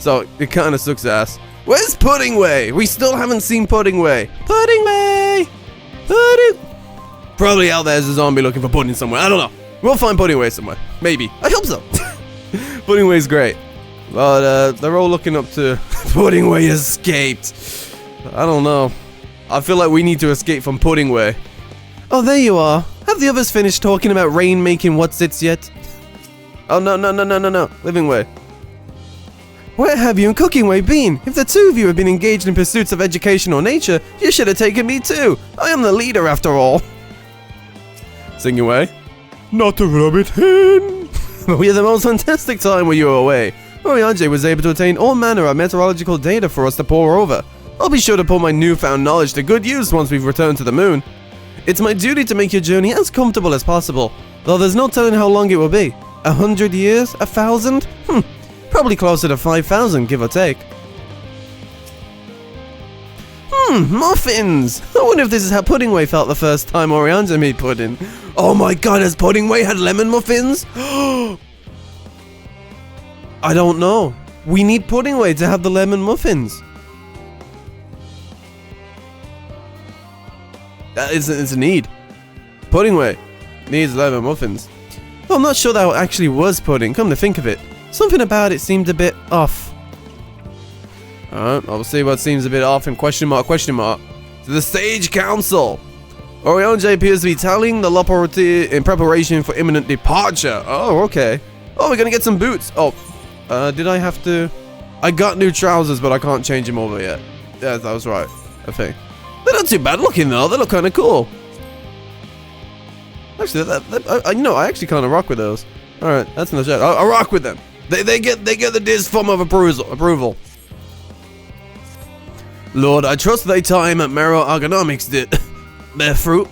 So it kind of sucks ass. Where's Puddingway? We still haven't seen Puddingway. Puddingway! Pudding! Probably out there's a zombie looking for pudding somewhere. I don't know. We'll find Puddingway somewhere. Maybe. I hope so. Puddingway's great. But they're all looking up to Puddingway escaped. I don't know. I feel like we need to escape from Puddingway. Oh, there you are. Have the others finished talking about rain making what's-its yet? Oh, no. Living Way. Where have you and Cooking Way been? If the two of you have been engaged in pursuits of education or nature, you should have taken me too. I am the leader after all. Sing away. Not to rub it in. But we had the most fantastic time while you were away. Urianger was able to obtain all manner of meteorological data for us to pore over. I'll be sure to put my newfound knowledge to good use once we've returned to the moon. It's my duty to make your journey as comfortable as possible, though there's no telling how long it will be. 100 years? 1,000? Probably closer to 5,000, give or take. Muffins! I wonder if this is how Puddingway felt the first time Urianger made pudding. Oh my god, has Puddingway had lemon muffins? I don't know. We need Puddingway to have the lemon muffins. That is a need. Puddingway needs lemon muffins. I'm not sure that actually was pudding, come to think of it. Something about it seemed a bit off. Alright, I'll see what seems a bit off in question mark. To the Sage Council. Urianger appears to be tallying the Loporoti in preparation for imminent departure. Oh, okay. Oh, we're gonna get some boots. Oh, did I have to? I got new trousers, but I can't change them over yet. Yeah, that was right. I think. They're not too bad looking though. They look kind of cool. Actually, I actually kind of rock with those. All right, that's no shit. I rock with them. They get the Diz form of approval. Lord, I trust thy time at Mero Ergonomics did bear fruit.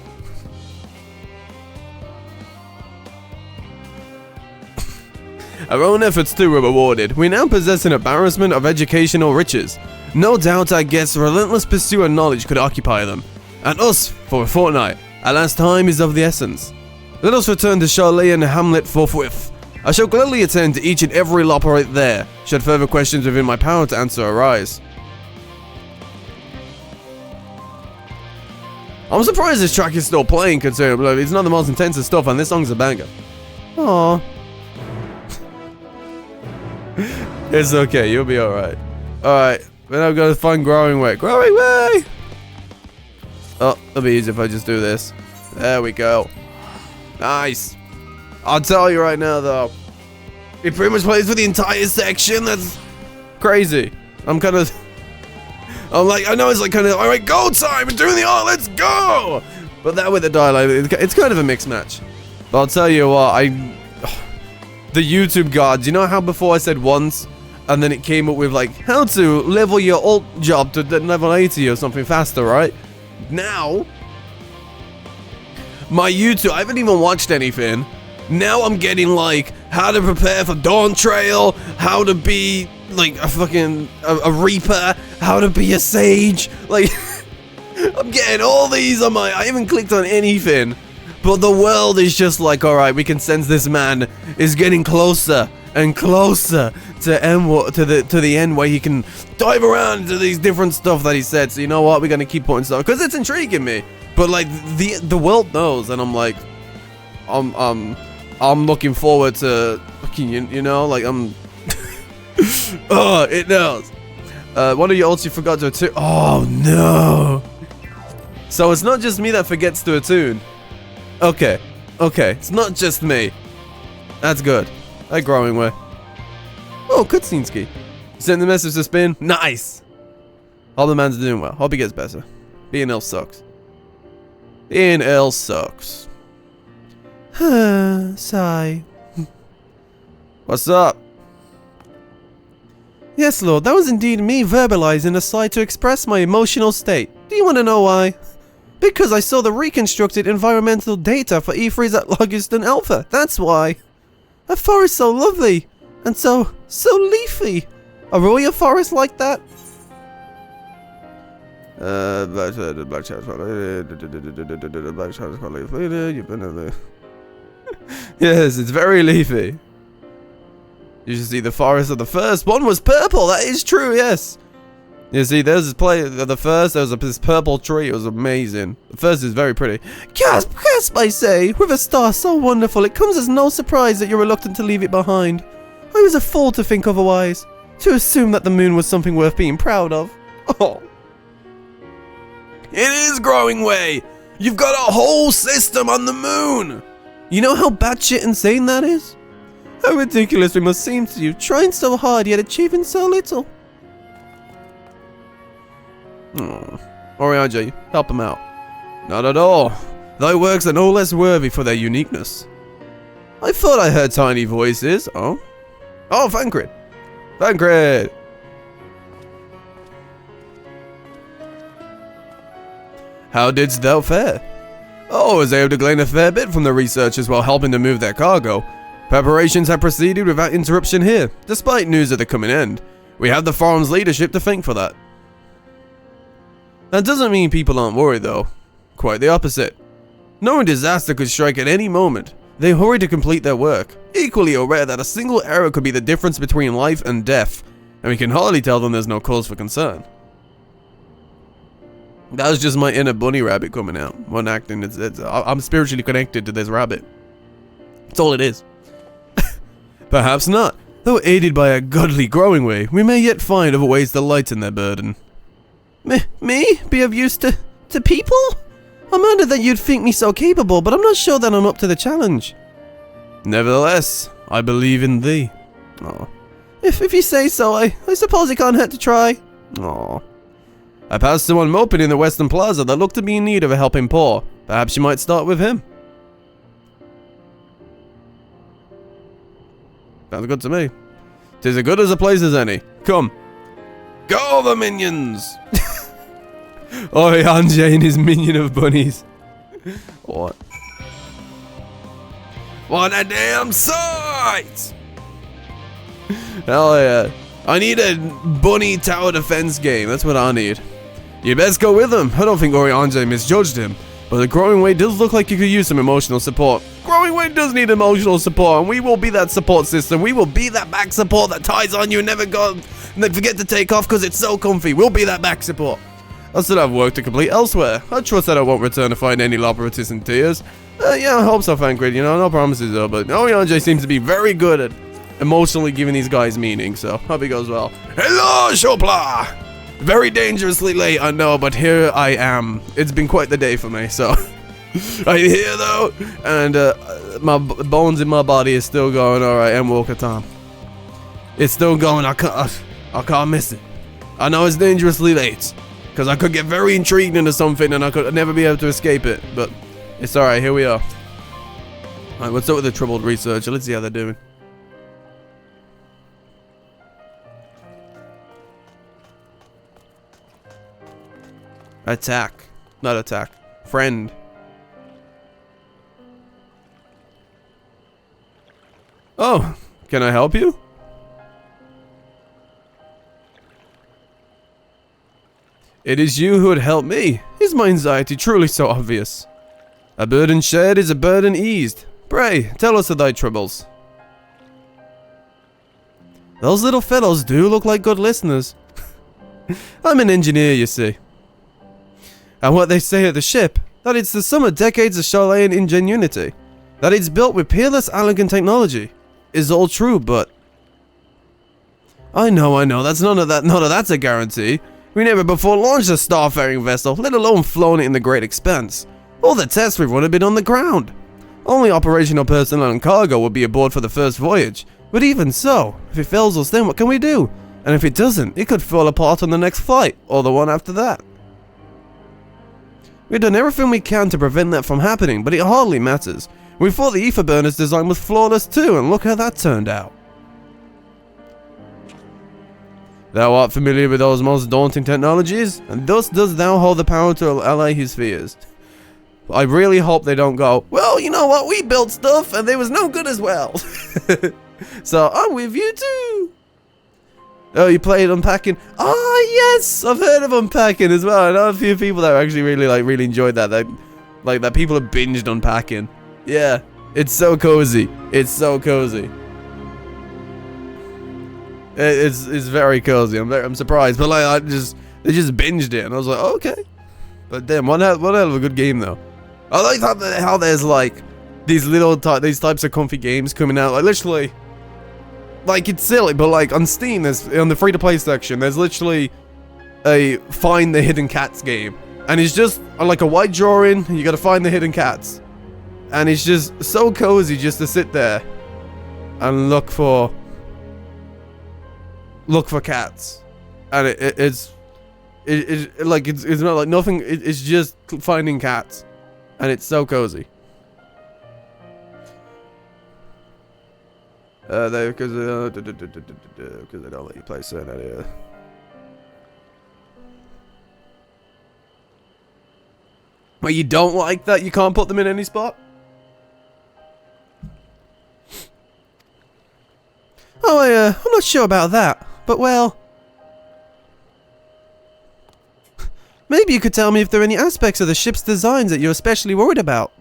Our own efforts too were rewarded. We now possess an embarrassment of educational riches. No doubt our guests' relentless pursuit of knowledge could occupy them. And us, for a fortnight. Our last time is of the essence. Let us return to Chalet and Hamlet forthwith. I shall gladly attend to each and every loporite there, should further questions within my power to answer arise. I'm surprised this track is still playing, considering it's not the most intense of stuff, and this song's a banger. Aww. It's okay, you'll be alright. Alright, then I've got to find Growing Way. Growing Way! Oh, it'll be easy if I just do this. There we go. Nice. I'll tell you right now, though. It pretty much plays for the entire section. That's crazy. I'm like, I know it's like kind of, alright, go time, we're doing the art, let's go! But that with the dialogue, it's kind of a mixed match. But I'll tell you what, the YouTube gods, you know how before I said once, and then it came up with like, how to level your alt job to level 80 or something faster, right? Now, my YouTube, I haven't even watched anything. Now I'm getting like, how to prepare for Dawn Trail, how to be like a fucking a Reaper, how to be a Sage, like I'm getting all these on my, I haven't clicked on anything, but the world is just like, alright, we can sense this man is getting closer and closer to the end where he can dive around into these different stuff that he said. So you know what, we're gonna keep putting stuff, because it's intriguing me, but like the world knows, and I'm like, I'm looking forward to fucking, you know, like I'm oh, it knows. One of your ults you forgot to attune. Oh no. So it's not just me that forgets to attune. Okay, it's not just me. That's good. That Growing Way. Oh, Kutsinsky. Send the message to Spin. Nice. All the man's doing well. Hope he gets better. Being ill sucks. Being ill sucks. Sigh. What's up? Yes, Lord, that was indeed me verbalizing a sigh to express my emotional state. Do you want to know why? Because I saw the reconstructed environmental data for E3's at Logiston Alpha, that's why. A forest so lovely, and so leafy. A royal forest like that? Yes, it's very leafy. You should see the forest of the first one was purple. That is true, yes. You see, there's this play of the first. There was this purple tree. It was amazing. The first is very pretty. Gasp, gasp, I say. With a star so wonderful, it comes as no surprise that you're reluctant to leave it behind. I was a fool to think otherwise. To assume that the moon was something worth being proud of. Oh. It is growing way. You've got a whole system on the moon. You know how batshit insane that is? How ridiculous it must seem to you, trying so hard yet achieving so little. Oh, Urianger, help him out. Not at all. Thy works are no less worthy for their uniqueness. I thought I heard tiny voices. Oh? Oh, Thancred. Thancred! How didst thou fare? Oh, I was able to glean a fair bit from the researchers while helping to move their cargo. Preparations have proceeded without interruption here, despite news of the coming end. We have the farm's leadership to thank for that. That doesn't mean people aren't worried though. Quite the opposite. Knowing disaster could strike at any moment, they hurry to complete their work, equally aware that a single error could be the difference between life and death, and we can hardly tell them there's no cause for concern. That was just my inner bunny rabbit coming out. One acting, I'm spiritually connected to this rabbit. That's all it is. Perhaps not. Though aided by a godly growing way, we may yet find other ways to lighten their burden. Me? Be of use to people? I'm honored that you'd think me so capable, but I'm not sure that I'm up to the challenge. Nevertheless, I believe in thee. Oh. If you say so, I suppose it can't hurt to try. Oh. I passed someone moping in the Western Plaza that looked to be in need of a helping paw. Perhaps you might start with him. Sounds good to me. 'Tis as good as a place as any. Come. Go the minions! Urianger and his minion of bunnies. What? What a damn sight! Hell yeah. I need a bunny tower defense game. That's what I need. You best go with him. I don't think Urianger misjudged him. But the Growing Way does look like you could use some emotional support. Growing Way does need emotional support, and we will be that support system. We will be that back support that ties on you and never forget to take off because it's so comfy. We'll be that back support. I still have work to complete elsewhere. I trust that I won't return to find any Loboratus in tears. Yeah, I hope so, Thancred. You know, no promises though, but Urianger seems to be very good at emotionally giving these guys meaning, so hope it goes well. Hello, Chopla! Very dangerously late, I know, but here I am. It's been quite the day for me, so I'm here though, and my bones in my body is still going. All right, Endwalker time. It's still going. I can't miss it. I know it's dangerously late, because I could get very intrigued into something and I could never be able to escape it. But it's all right. Here we are. All right, what's up with the troubled researcher? Let's see how they're doing. Attack. Not attack. Friend. Oh, can I help you? It is you who would help me. Is my anxiety truly so obvious? A burden shared is a burden eased. Pray, tell us of thy troubles. Those little fellows do look like good listeners. I'm an engineer, you see. And what they say of the ship, that it's the sum of decades of Chilean ingenuity, that it's built with peerless elegant technology, is all true, but... I know, that's none of that's a guarantee. We never before launched a starfaring vessel, let alone flown it in the great expanse. All the tests we've run have been on the ground. Only operational personnel and cargo will be aboard for the first voyage, but even so, if it fails us then what can we do? And if it doesn't, it could fall apart on the next flight, or the one after that. We've done everything we can to prevent that from happening, but it hardly matters. We thought the ether burner's design was flawless too, and look how that turned out. Thou art familiar with those most daunting technologies, and thus dost thou hold the power to allay his fears. I really hope they don't go, well, you know what, we built stuff, and they was no good as well. So, I'm with you too. Oh, you played Unpacking? Oh, yes! I've heard of Unpacking as well. I know a few people that actually really enjoyed that. That people have binged Unpacking. Yeah, it's so cozy. It's so cozy. It's very cozy. I'm surprised, but like they just binged it, and I was like, oh, okay. But damn, one hell of a good game though. I like how there's like these these types of comfy games coming out. Like literally, like it's silly, but like on Steam, there's on the free-to-play section, there's literally a find the hidden cats game, and it's just like a white drawing, and you gotta find the hidden cats, and it's just so cozy just to sit there and look for cats, and it's not like nothing. It's just finding cats, and it's so cozy. Because they don't let you play certain area. Well, you don't like that you can't put them in any spot? Oh, I'm not sure about that, but well... Maybe you could tell me if there are any aspects of the ship's designs that you're especially worried about.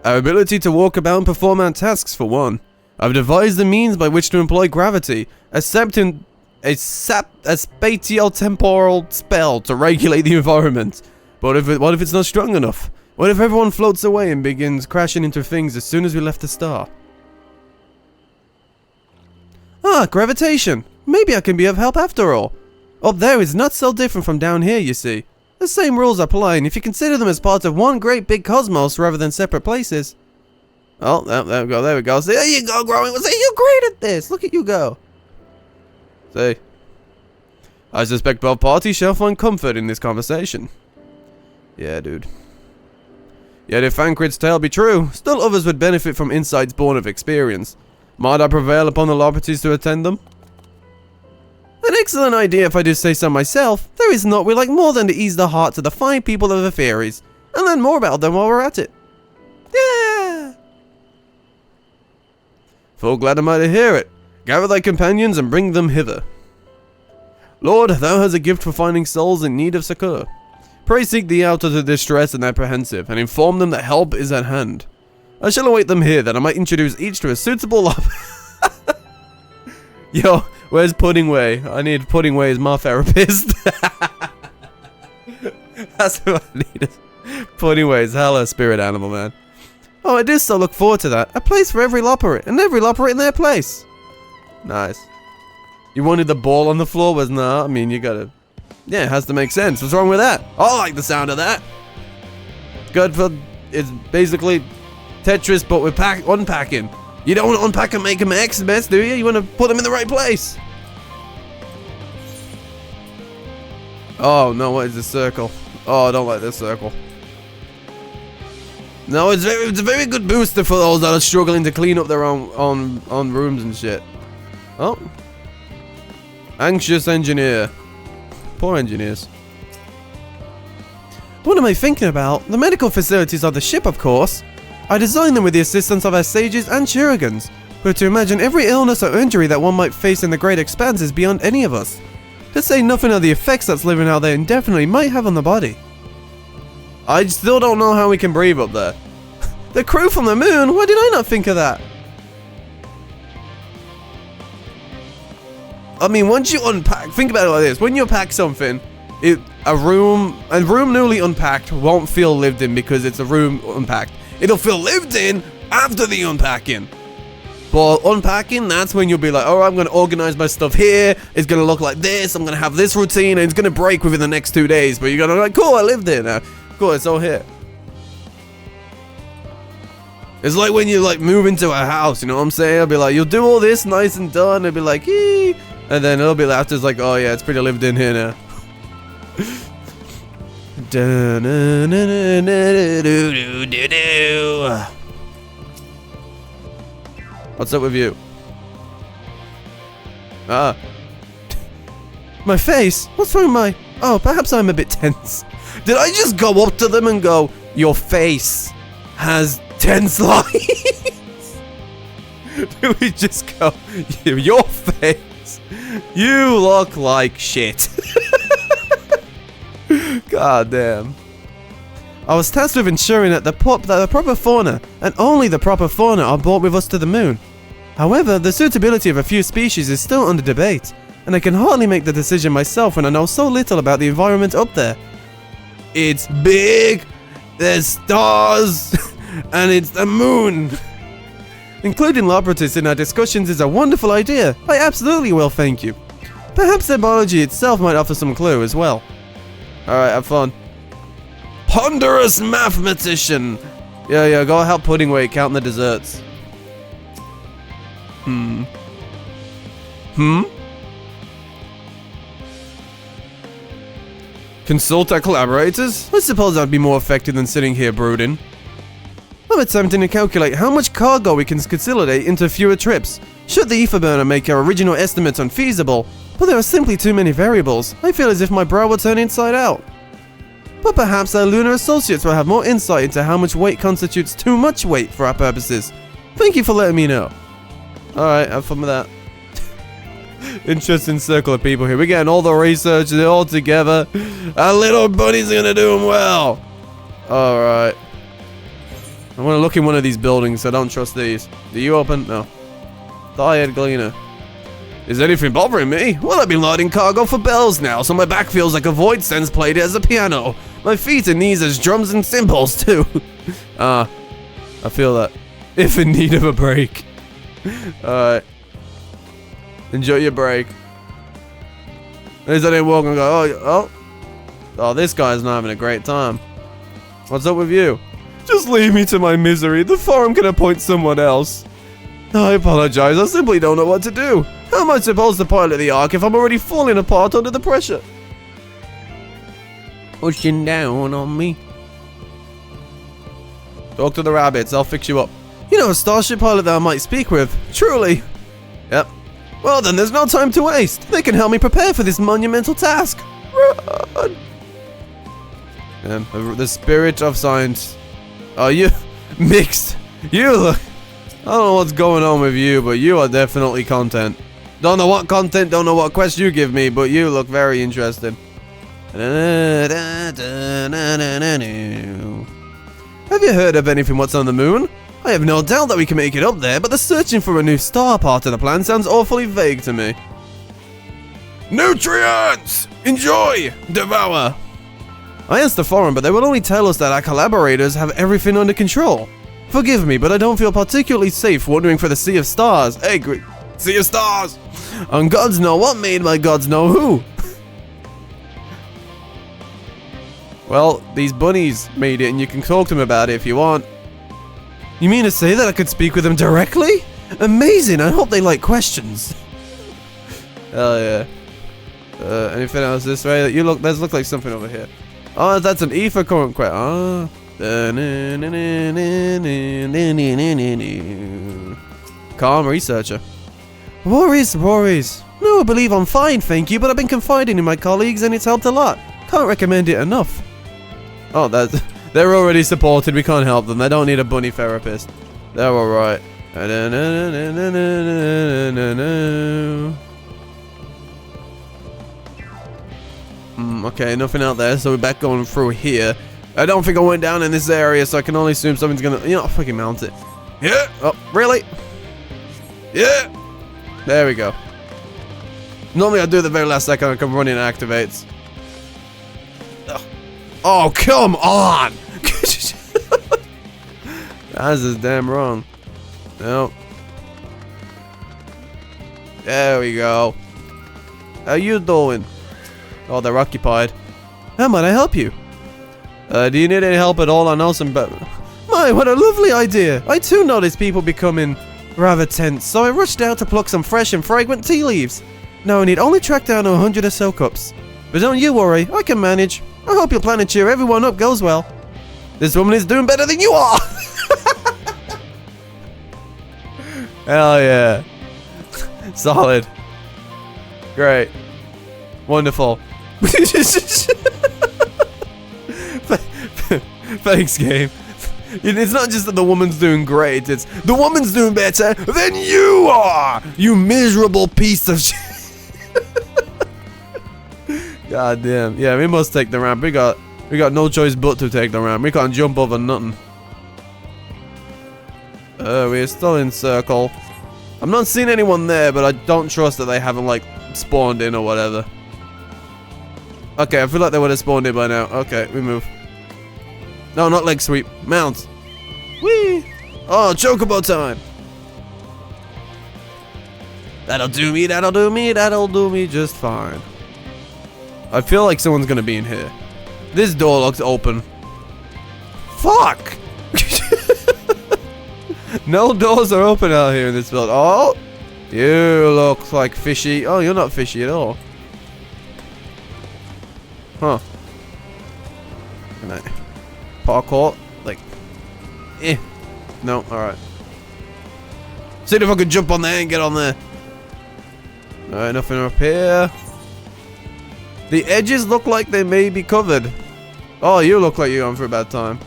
Our ability to walk about and perform our tasks, for one. I've devised a means by which to employ gravity, accepting a spatio-temporal spell to regulate the environment. But what if it's not strong enough? What if everyone floats away and begins crashing into things as soon as we left the star? Ah, gravitation. Maybe I can be of help after all. Up there is not so different from down here, you see. The same rules apply, and if you consider them as part of one great big cosmos rather than separate places... Oh, there we go. See, there you go, growing. See, you're great at this. Look at you go. See. I suspect both parties shall find comfort in this conversation. Yeah, dude. Yet if Fancred's tale be true, still others would benefit from insights born of experience. Might I prevail upon the Loberties to attend them? An excellent idea if I do say so myself. There is naught we like more than to ease the hearts of the fine people of the fairies, and learn more about them while we're at it. Yeah! Full glad am I to hear it. Gather thy companions and bring them hither. Lord, thou hast a gift for finding souls in need of succor. Pray seek thee out of the distressed and apprehensive, and inform them that help is at hand. I shall await them here, that I might introduce each to a suitable Yo, where's Puddingway? I need Puddingway as my therapist. That's who I need. Puddingway is hella spirit animal, man. Oh, I do so look forward to that. A place for every Loperate, and every Loperate in their place. Nice. You wanted the ball on the floor? Was nah, I mean, you gotta... Yeah, it has to make sense. What's wrong with that? I like the sound of that. Good for... It's basically Tetris, but with unpacking. You don't want to unpack and make them X-Mess, do you? You want to put them in the right place. Oh, no, what is this circle? Oh, I don't like this circle. No, it's a very good booster for those that are struggling to clean up their own rooms and shit. Oh. Anxious engineer. Poor engineers. What am I thinking about? The medical facilities of the ship, of course. I designed them with the assistance of our sages and shurigans, but to imagine every illness or injury that one might face in the great expanse is beyond any of us. To say nothing of the effects that's living out there indefinitely might have on the body. I still don't know how we can breathe up there. The crew from the moon? Why did I not think of that? I mean, once you unpack, think about it like this. When you unpack something, a room newly unpacked won't feel lived in because it's a room unpacked. It'll feel lived in after the unpacking. But unpacking, that's when you'll be like, oh, I'm going to organize my stuff here. It's going to look like this. I'm going to have this routine. And it's going to break within the next 2 days. But you're going to be like, cool, I lived here now. Cool, it's all here. It's like when you like move into a house, you know what I'm saying? I'll be like, you'll do all this nice and done. It'll be like, ee. And then it'll be like, after it's like, oh yeah, it's pretty lived in here now. What's up with you? Ah. My face? What's wrong with my... Oh, perhaps I'm a bit tense. Did I just go up to them and go, your face has tense lines? Do we just go, your face, you look like shit. God damn. I was tasked with ensuring that the proper fauna, and only the proper fauna, are brought with us to the moon. However, the suitability of a few species is still under debate, and I can hardly make the decision myself when I know so little about the environment up there. It's big, there's stars, and it's the moon. Including Labratus in our discussions is a wonderful idea. I absolutely will, thank you. Perhaps their biology itself might offer some clue as well. Alright, have fun. Ponderous mathematician! Yeah, go help Puddingway count the desserts. Consult our collaborators? I suppose that'd be more effective than sitting here brooding. I'm attempting to calculate how much cargo we can consolidate into fewer trips. Should the ether burner make our original estimates unfeasible, but there are simply too many variables. I feel as if my brow will turn inside out. But perhaps our lunar associates will have more insight into how much weight constitutes too much weight for our purposes. Thank you for letting me know. Alright, have fun with that. Interesting circle of people here. We're getting all the research all together. Our little bunnies are gonna do them well. Alright. I want to look in one of these buildings. I don't trust these. Do you open? No. Thigh-head gleaner. Is anything bothering me? Well, I've been loading cargo for bells now, so my back feels like a void sense played it as a piano. My feet and knees as drums and cymbals, too. I feel that. If in need of a break. Alright. Enjoy your break. There's that walk and go, oh, this guy's not having a great time. What's up with you? Just leave me to my misery. The forum can appoint someone else. I apologize. I simply don't know what to do. How am I supposed to pilot the Ark if I'm already falling apart under the pressure? Pushing down on me. Talk to the rabbits. I'll fix you up. You know a starship pilot that I might speak with? Truly. Yep. Well then, there's no time to waste. They can help me prepare for this monumental task. Run! And the spirit of science. Oh, you mixed. You look. I don't know what's going on with you, but you are definitely content. Don't know what content, don't know what quest you give me, but you look very interesting. Have you heard of anything what's on the moon? I have no doubt that we can make it up there, but the searching for a new star part of the plan sounds awfully vague to me. Nutrients! Enjoy! Devour! I asked the forum, but they will only tell us that our collaborators have everything under control. Forgive me, but I don't feel particularly safe wandering for the Sea of Stars. Hey, Sea of Stars! On gods know what made my gods know who. Well, these bunnies made it and you can talk to them about it if you want. You mean to say that I could speak with them directly? Amazing, I hope they like questions. Hell yeah. Anything else this way? There's look like something over here. Oh, that's an ether current quest. Ah. Calm researcher. Worries. No, I believe I'm fine, thank you, but I've been confiding in my colleagues and it's helped a lot. Can't recommend it enough. Oh, they're already supported, we can't help them. They don't need a bunny therapist. They're alright. Okay, nothing out there, so we're back going through here. I don't think I went down in this area, so I can only assume something's gonna... You know, I'll fucking mount it. Yeah! Oh, really? Yeah! There we go. Normally I do the very last second I come running and activates. Ugh. Oh, come on! That's just damn wrong. No. There we go. How you doing? Oh, they're occupied. How might I help you? Do you need any help at all? I know some My, what a lovely idea! I too noticed people becoming rather tense, so I rushed out to pluck some fresh and fragrant tea leaves. Now I need only track down 100 or so cups. But don't you worry, I can manage. I hope your plan to cheer everyone up goes well. This woman is doing better than you are! Hell yeah. Solid. Great. Wonderful. Thanks, game. It's not just that the woman's doing great, it's the woman's doing better than you are! You miserable piece of shit. God damn. Yeah, we must take the ramp. We got no choice but to take the ramp. We can't jump over nothing. We're still in circle. I'm not seeing anyone there, but I don't trust that they haven't, like, spawned in or whatever. Okay, I feel like they would have spawned in by now. Okay, we move. No, not leg sweep. Mount. Whee! Oh, chocobo time! That'll do me, that'll do me, that'll do me just fine. I feel like someone's gonna be in here. This door looks open. Fuck! No doors are open out here in this build. Oh! You look like fishy. Oh, you're not fishy at all. Huh. Can I parkour? Like, no, alright. See if I could jump on there and get on there. Alright, nothing up here. The edges look like they may be covered. Oh, you look like you're going for a bad time.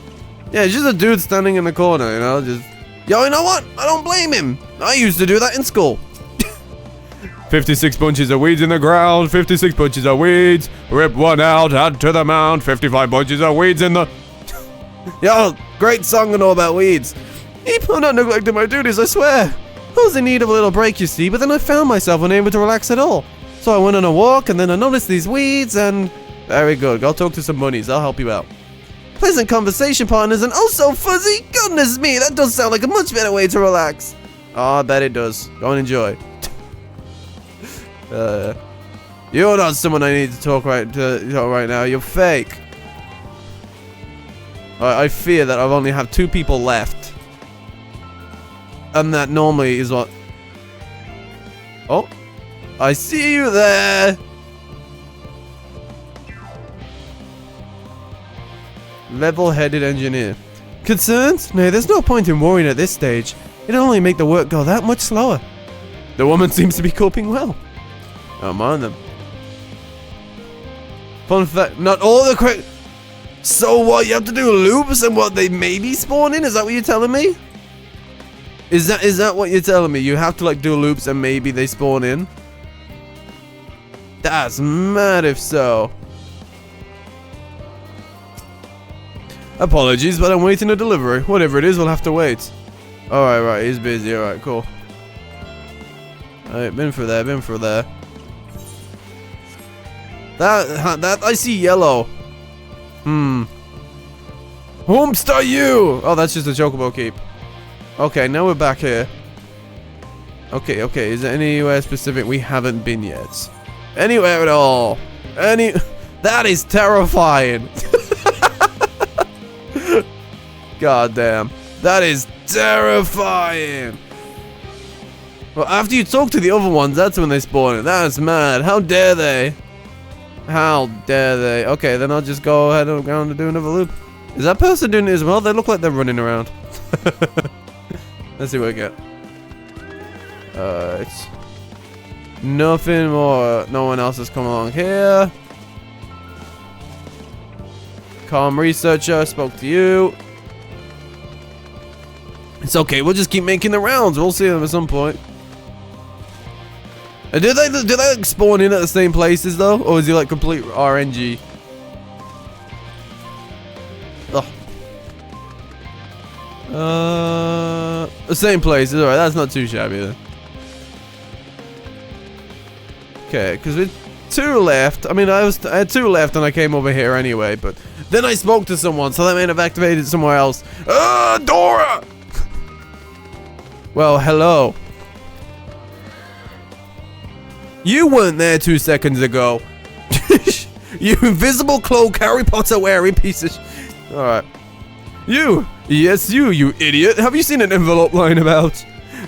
Yeah, it's just a dude standing in the corner, you know, just... Yo, you know what? I don't blame him. I used to do that in school. 56 bunches of weeds in the ground, 56 bunches of weeds. Rip one out, add to the mound, 55 bunches of weeds in the... Yo, great song and all about weeds. I'm not neglecting my duties, I swear. I was in need of a little break, you see, but then I found myself unable to relax at all. So I went on a walk, and then I noticed these weeds, and... Very good, go talk to some bunnies, I'll help you out. Pleasant conversation partners, and oh so fuzzy! Goodness me, that does sound like a much better way to relax. Oh, I bet it does. Go and enjoy. You're not someone I need to talk right now, you're fake. I fear that I've only have 2 people left. And that normally is what... Oh. I see you there! Level-headed engineer. Concerns? No, there's no point in worrying at this stage. It'll only make the work go that much slower. The woman seems to be coping well. Don't mind them. Fun fact, not all the correct... So what, you have to do loops and what, they maybe spawn in? Is that what you're telling me? Is that what you're telling me? You have to like do loops and maybe they spawn in? That's mad if so. Apologies, but I'm waiting a delivery. Whatever it is, we'll have to wait. Alright, right, he's busy. Alright, cool. Alright, been through there, been through there. That, I see yellow. Whomst are you? Oh, that's just a chocobo keep. Okay, now we're back here. Okay, is there anywhere specific we haven't been yet? Anywhere at all? That is terrifying. God damn. That is terrifying. Well, after you talk to the other ones, that's when they spawn in. That's mad. How dare they? How dare they? Okay, then I'll just go ahead and go and do another loop. Is that person doing it as well? They look like they're running around. Let's see what we get. It's nothing more. No one else has come along here. Calm researcher, spoke to you. It's okay, we'll just keep making the rounds. We'll see them at some point. Do they like spawn in at the same places though? Or is he like complete RNG? Oh. The same places, alright, that's not too shabby then. Okay, because with 2 left, I mean I had 2 left and I came over here anyway, but then I spoke to someone, so that may have activated somewhere else. Dora! Well, hello. You weren't there 2 seconds ago. You invisible cloak Harry Potter wearing piece of Alright. You! Yes, you idiot! Have you seen an envelope lying about?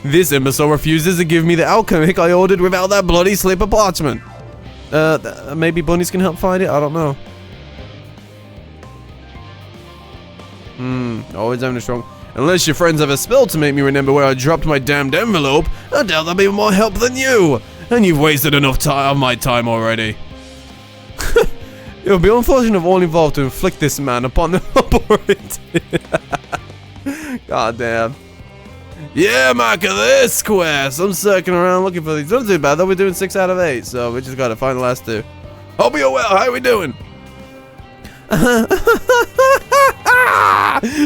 This imbecile refuses to give me the alchemic I ordered without that bloody slip of parchment. Maybe bunnies can help find it? I don't know. Always having a strong... Unless your friends have a spell to make me remember where I dropped my damned envelope, I doubt they'll be more help than you! And you've wasted enough of my time already. It would be unfortunate of all involved to inflict this man upon the opportunity. God damn. Yeah, mark of this quest. I'm circling around looking for these. Don't do bad though. We're doing 6 out of 8, so we just gotta find the last 2. Hope you're well. How are we doing? The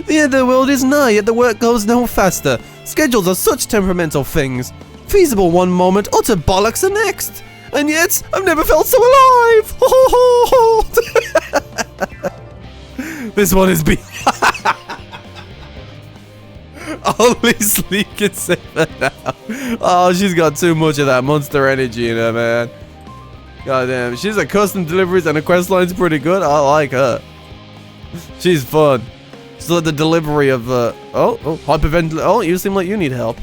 end of the world is nigh, yet the work goes no faster. Schedules are such temperamental things. Feasible one moment, utter bollocks the next. And yet, I've never felt so alive. Ho, ho, ho, ho. This one is only Sleep can save her now. Oh, she's got too much of that monster energy in her, man. God damn, she's a custom deliveries and her quest line's pretty good. I like her. She's fun. She's like the delivery of hyperventilate. Oh, you seem like you need help.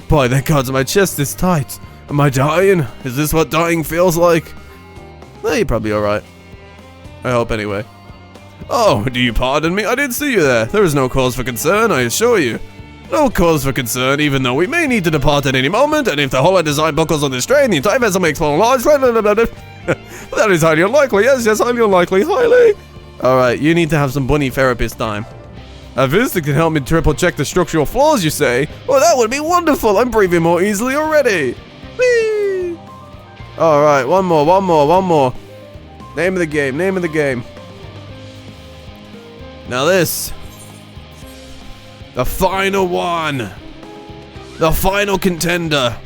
By the gods, my chest is tight. Am I dying? Is this what dying feels like? No, you're probably alright. I hope anyway. Oh, do you pardon me? I didn't see you there. There is no cause for concern, I assure you. No cause for concern, even though we may need to depart at any moment, and if the whole design buckles on this train, the entire vessel makes full large. That is highly unlikely. Yes, highly unlikely. Highly. Alright, you need to have some bunny therapist time. A visitor can help me triple check the structural flaws, you say? Well, that would be wonderful. I'm breathing more easily already. Whee! Alright, one more. Name of the game. Now this. The final one. The final contender.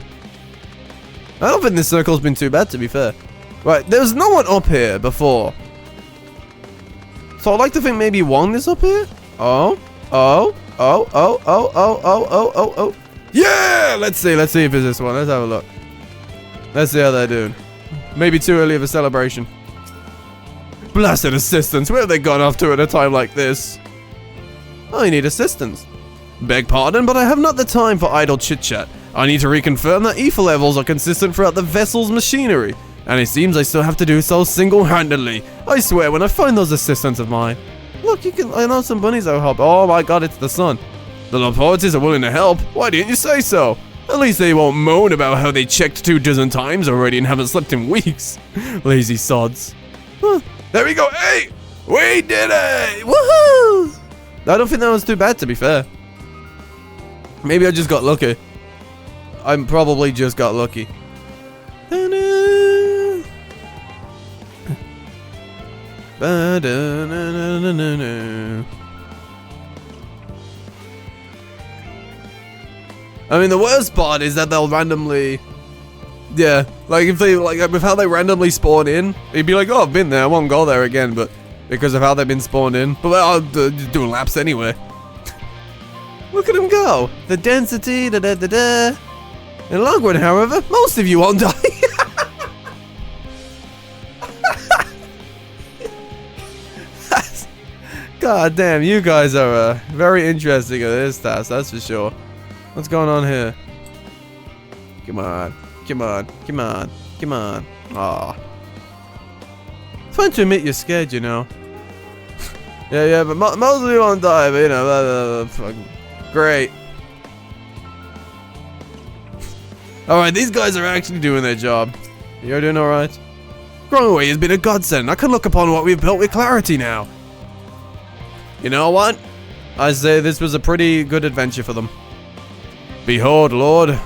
I don't think this circle's been too bad, to be fair. Right, there's no one up here before. So I'd like to think maybe Wong is up here? Oh. Yeah! Let's see if it's this one. Let's have a look. Let's see how they're doing. Maybe too early of a celebration. Blasted assistants, where have they gone off to at a time like this? I need assistance. Beg pardon, but I have not the time for idle chit-chat. I need to reconfirm that ether levels are consistent throughout the vessel's machinery. And it seems I still have to do so single-handedly. I swear, when I find those assistants of mine. Look, I know some bunnies that'll help. Oh my god, it's the sun. The authorities are willing to help. Why didn't you say so? At least they won't moan about how they checked 24 times already and haven't slept in weeks. Lazy sods. Huh. There we go. Hey! We did it! Woohoo! I don't think that was too bad, to be fair. Maybe I just got lucky. I probably just got lucky. I mean, the worst part is that they'll randomly... Yeah, like if they, like with how they randomly spawn in, you'd be like, oh, I've been there, I won't go there again, but because of how they've been spawned in. But I'll do laps anyway. Look at them go. The density, In the long run, however, most of you won't die. God damn, you guys are very interesting at this task, that's for sure. What's going on here? Come on. Aw. It's fun to admit you're scared, you know. yeah, but most of you won't die, but you know, great. Alright, these guys are actually doing their job. You're doing alright? Growing away has been a godsend. I can look upon what we've built with clarity now. You know what? I say this was a pretty good adventure for them. Behold, Lord,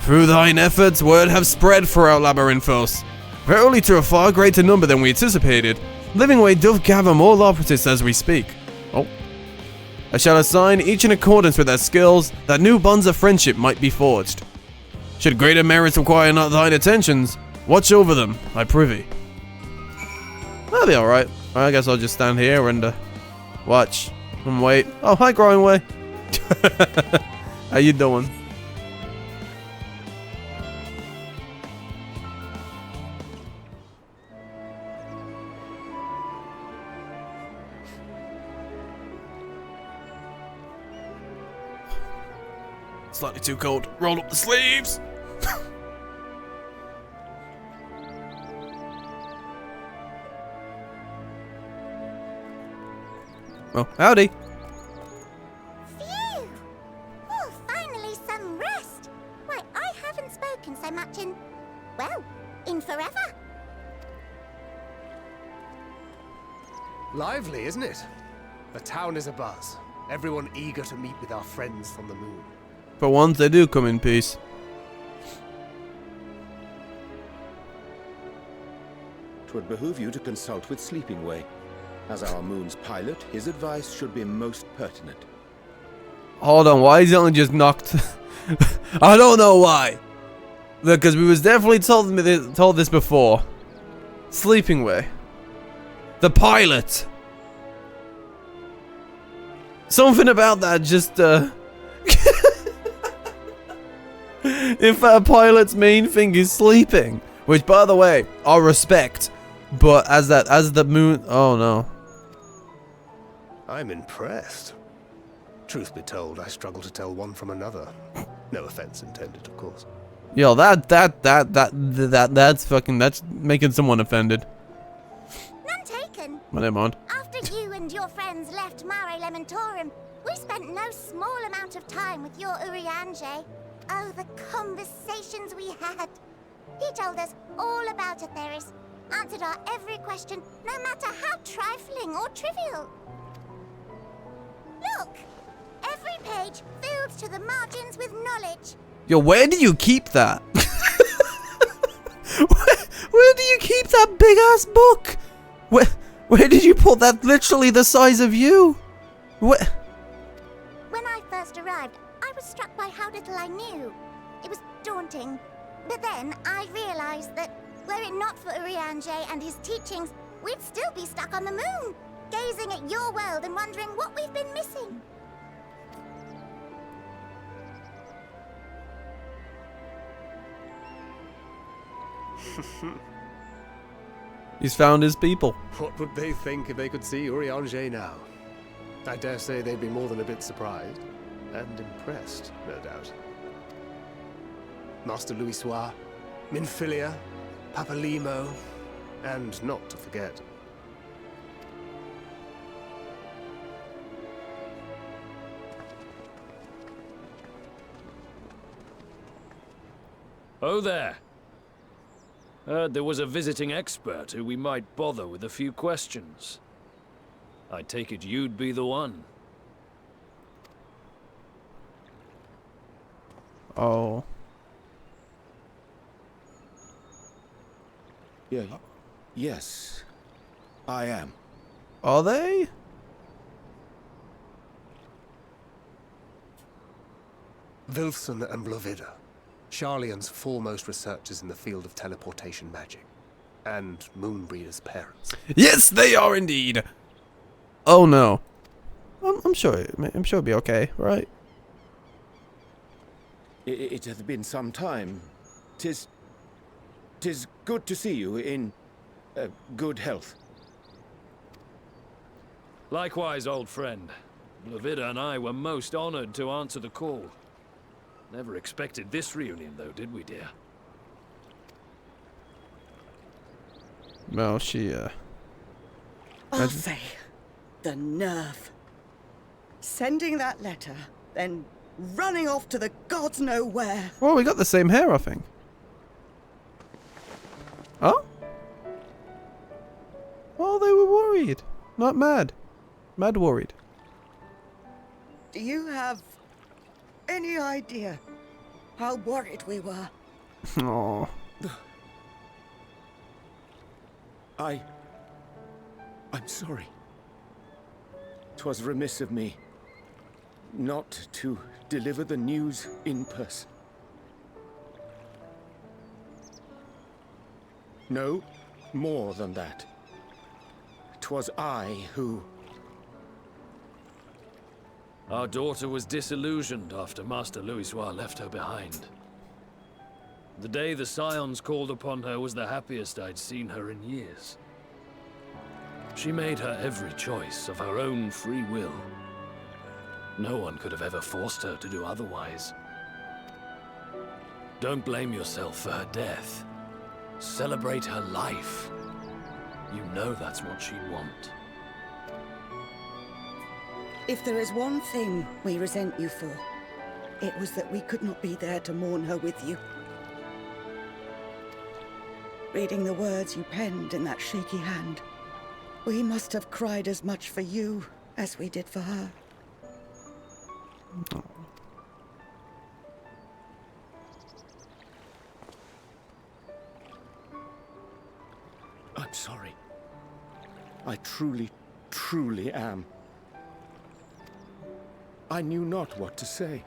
through thine efforts, word have spread throughout Labyrinthos, verily to a far greater number than we anticipated. Livingway doth gather more operatives as we speak. Oh. I shall assign each in accordance with their skills, that new bonds of friendship might be forged. Should greater merits require not thine attentions, watch over them, I prithee. That'll be alright. I guess I'll just stand here and watch and wait. Oh, hi, Growing Way. How you doing? Slightly too cold. Roll up the sleeves. Well, howdy. Phew! Oh, finally some rest. Why, I haven't spoken so much in, well, in forever. Lively, isn't it? The town is abuzz. Everyone eager to meet with our friends from the moon. For once, they do come in peace. 'Twould behoove you to consult with Sleeping Way. As our moon's pilot, his advice should be most pertinent. Hold on, why is it only just knocked? I don't know why. Look, because we was definitely told this before. Sleeping way. The pilot. Something about that just if a pilot's main thing is sleeping, which by the way, I respect, but as the moon, oh no. I'm impressed. Truth be told, I struggle to tell one from another. No offense intended, of course. Yo, that's making someone offended. None taken. Well, never mind. After you and your friends left Mare Elementorum, we spent no small amount of time with your Urianger. Oh, the conversations we had. He told us all about Atheris, answered our every question, no matter how trifling or trivial. Look! Every page filled to the margins with knowledge. Yo, where do you keep that? where do you keep that big ass book? Where did you put that? Literally the size of you. Where? When I first arrived, I was struck by how little I knew. It was daunting. But then I realized that were it not for Urianger and his teachings, we'd still be stuck on the moon, gazing at your world and wondering what we've been missing. He's found his people. What would they think if they could see Urianger now? I dare say they'd be more than a bit surprised. And impressed, no doubt. Master Louisoix, Minfilia, Papalimo, and not to forget. Oh there. Heard there was a visiting expert who we might bother with a few questions. I take it you'd be the one. Oh. Yeah, yes, I am. Are they? Wilson and Moenbryda, Sharlayan's foremost researchers in the field of teleportation magic, and Moenbryda's parents. Yes, they are indeed. Oh no. I'm sure it'll be okay, right? It hath been some time. Tis good to see you in good health. Likewise, old friend. Moenbryda and I were most honored to answer the call. Never expected this reunion, though, did we, dear? Well, she, Alisaie, the nerve. Sending that letter, then running off to the gods know where. Well, we got the same hair, I think. Oh? Oh, they were worried. Not mad. Mad worried. Do you have any idea how worried we were? Oh. I'm sorry. 'Twas remiss of me not to deliver the news in person. No, more than that. 'Twas I who... Our daughter was disillusioned after Master Louisoix left her behind. The day the Scions called upon her was the happiest I'd seen her in years. She made her every choice of her own free will. No one could have ever forced her to do otherwise. Don't blame yourself for her death. Celebrate her life. You know that's what she'd want. If there is one thing we resent you for, it was that we could not be there to mourn her with you. Reading the words you penned in that shaky hand, we must have cried as much for you as we did for her. Oh. I'm sorry. I truly, truly am. I knew not what to say,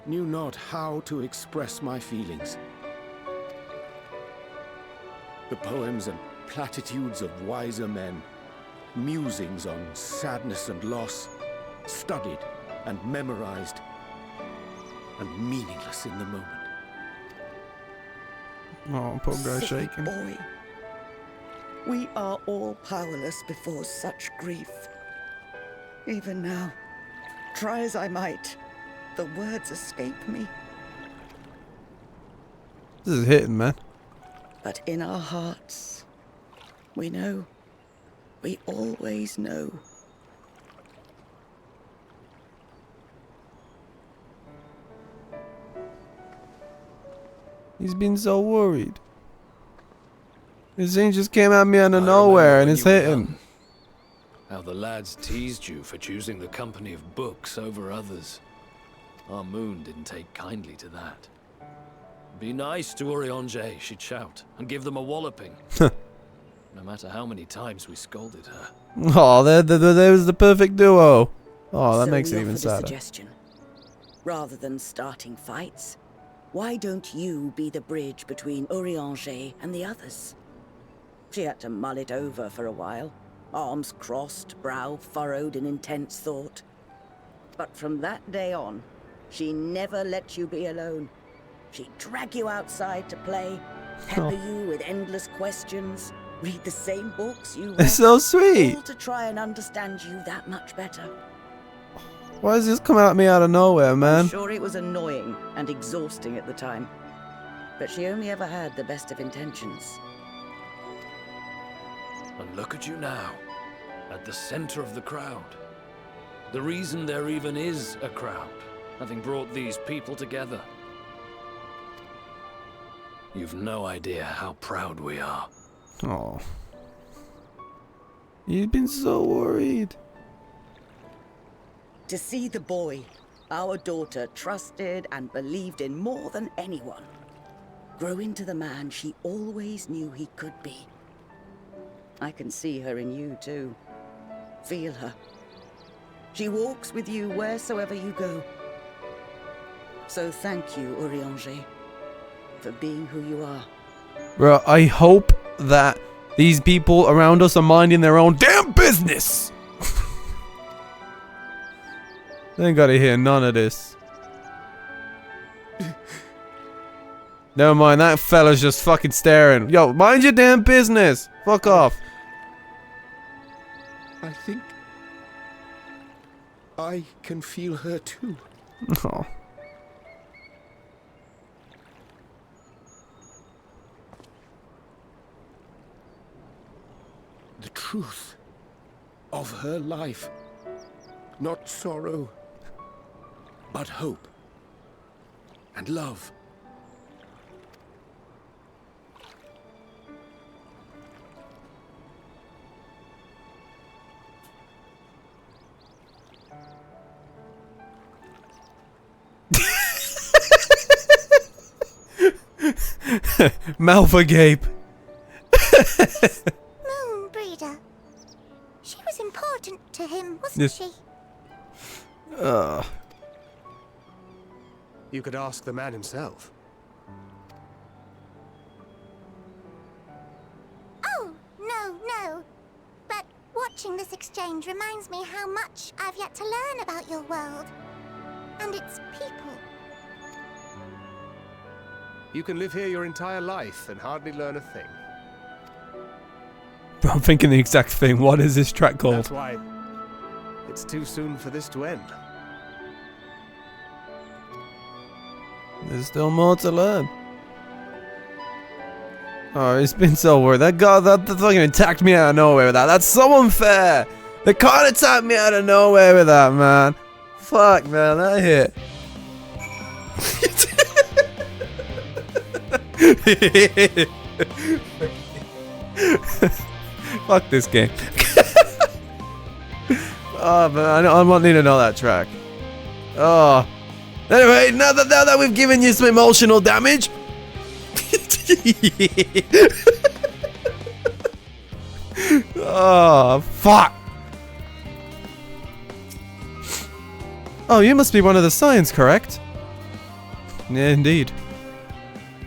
knew not how to express my feelings. The poems and platitudes of wiser men, musings on sadness and loss, studied and memorized, and meaningless in the moment. Oh, poor guy Sick shaking. boy. We are all powerless before such grief. Even now, try as I might, the words escape me. This is hitting, man. But in our hearts, we know. We always know. He's been so worried. This thing just came at me out of I nowhere remember and when it's you were hitting. young, how the lads teased you for choosing the company of books over others. Our moon didn't take kindly to that. Be nice to Urianger, she'd shout, and give them a walloping. No matter how many times we scolded her. Oh, there was the perfect duo. Oh, that So makes we it even offered a sadder. suggestion. Rather than starting fights, why don't you be the bridge between Urianger and the others? She had to mull it over for a while, arms crossed, brow furrowed in intense thought. But from that day on, she never let you be alone. She'd drag you outside to play, pepper you with endless questions, read the same books you read, It's so sweet. all to try and understand you that much better. Why does this come at me out of nowhere, I'm man? sure it was annoying and exhausting at the time, but she only ever had the best of intentions. And look at you now, at the center of the crowd. The reason there even is a crowd, having brought these people together. You've no idea how proud we are. Oh. You've been so worried. To see the boy, our daughter, trusted and believed in more than anyone, grow into the man she always knew he could be. I can see her in you too. Feel her. She walks with you wheresoever you go. So thank you, Urianger, for being who you are. Bro, I hope that these people around us are minding their own damn business. They ain't gotta hear none of this. Never mind, that fella's just fucking staring. Yo, mind your damn business. Fuck off. I think I can feel her too. Oh. The truth of her life. Not sorrow, but hope and love. Mouth agape. Moenbryda. She was important to him, wasn't Yes. she? You could ask the man himself. Oh, no. But watching this exchange reminds me how much I've yet to learn about your world. And its people. You can live here your entire life and hardly learn a thing. Bro, I'm thinking the exact thing. What is this track called? That's why it's too soon for this to end. There's still more to learn. Oh, it's been so weird. That guy, that fucking attacked me out of nowhere with that. That's so unfair. They can't attack me out of nowhere with that, man. Fuck, man, that hit. Fuck this game. Oh, man, I want you to know that track. Oh. Anyway, now that we've given you some emotional damage. Oh, fuck. Oh, you must be one of the Scions, correct? Yeah, indeed.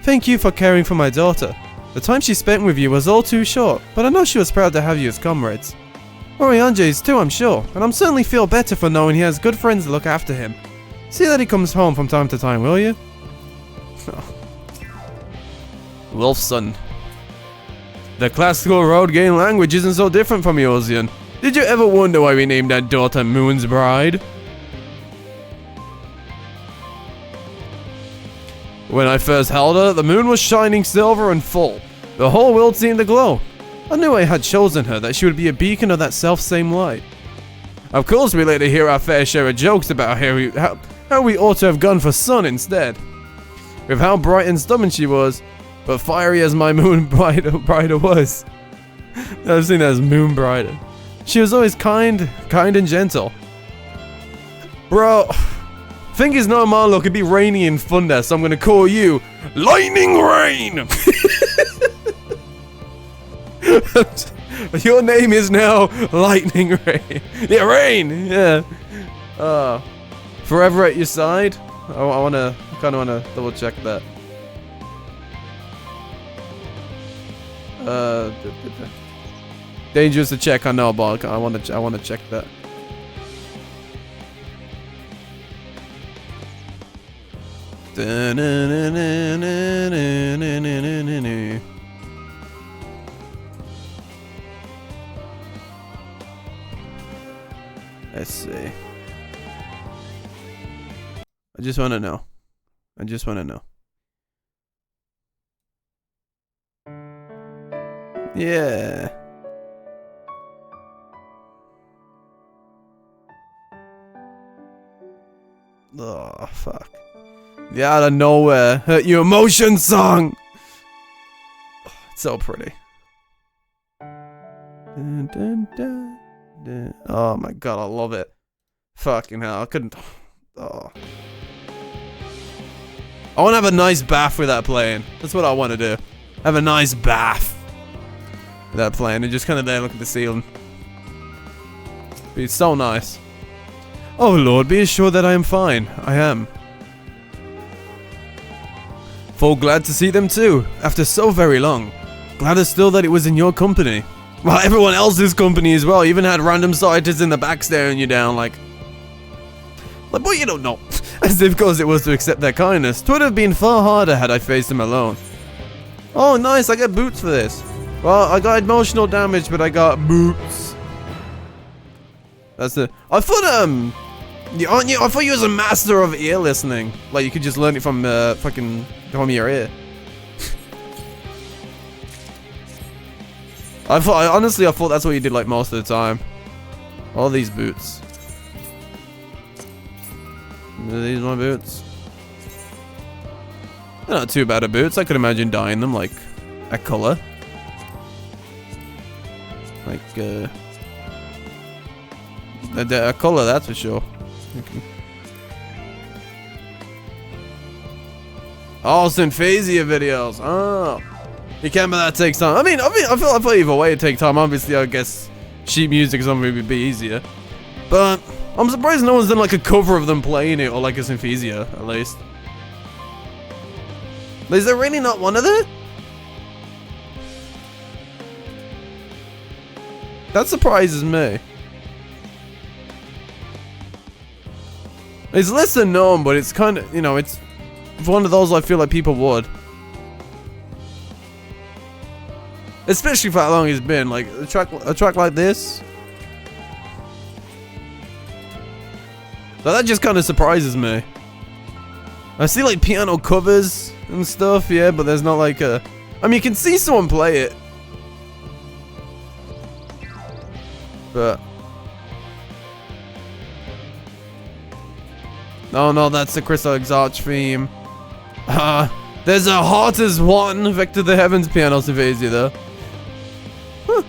Thank you for caring for my daughter. The time she spent with you was all too short, but I know she was proud to have you as comrades. Urianger is too, I'm sure, and I'm certainly feel better for knowing he has good friends to look after him. See that he comes home from time to time, will you? Wolfson. The classical Roadgame language isn't so different from yours, Ian. Did you ever wonder why we named our daughter Moenbryda? When I first held her, the moon was shining silver and full. The whole world seemed to glow. I knew I had chosen her, that she would be a beacon of that self-same light. Of course, we later hear our fair share of jokes about how we ought to have gone for sun instead. With how bright and stubborn she was, but fiery as my Moenbryda was. I've seen that as Moenbryda. She was always kind and gentle. Bro, think is no more look, it'd be rainy and thunder, so I'm gonna call you Lightning Rain! Your name is now Lightning Rain. Yeah, Rain! Yeah. Forever at your side? I kinda wanna double check that. Dangerous to check, I know, but I wanna check that. Let's see. I just wanna know. Yeah. Oh, fuck. The out of nowhere hurt you emotion song. Oh, it's so pretty. Dun, dun, dun, dun. Oh my god, I love it. Fucking hell, I couldn't. Oh. I want to have a nice bath with that playing. That's what I want to do. Have a nice bath with that playing and just kind of there look at the ceiling. Be so nice. Oh Lord, be assured that I am fine. I am. Full glad to see them too, after so very long. Gladder still that it was in your company. Well, everyone else's company as well. You even had random scientists in the back staring you down like, boy, you don't know. As difficult it was to accept their kindness, 'twould have been far harder had I faced them alone. Oh, nice, I get boots for this. Well, I got emotional damage, but I got boots. That's it. I thought, I thought you was a master of ear listening. Like, you could just learn it from, fucking, from your ear. Honestly, I thought that's what you did, like, most of the time. All these boots. Are these my boots? They're not too bad of boots. I could imagine dyeing them, like, a color. Like, a color, that's for sure. Okay. Oh, Symphasia videos. Oh. You can't, but that takes time. I mean, I feel either way it takes time. Obviously, I guess sheet music or something would be easier. But I'm surprised no one's done like a cover of them playing it or like a Symphasia, at least. Is there really not one of them? That surprises me. It's less than known, but it's kind of, you know, it's one of those I feel like people would. Especially for how long it's been, like a track like this. So that just kind of surprises me. I see like piano covers and stuff, yeah, but there's not like a... I mean, you can see someone play it. But... Oh no, that's the Crystal Exarch theme. There's a Heart as One, Vector the Heavens piano Symphasia though. Huh.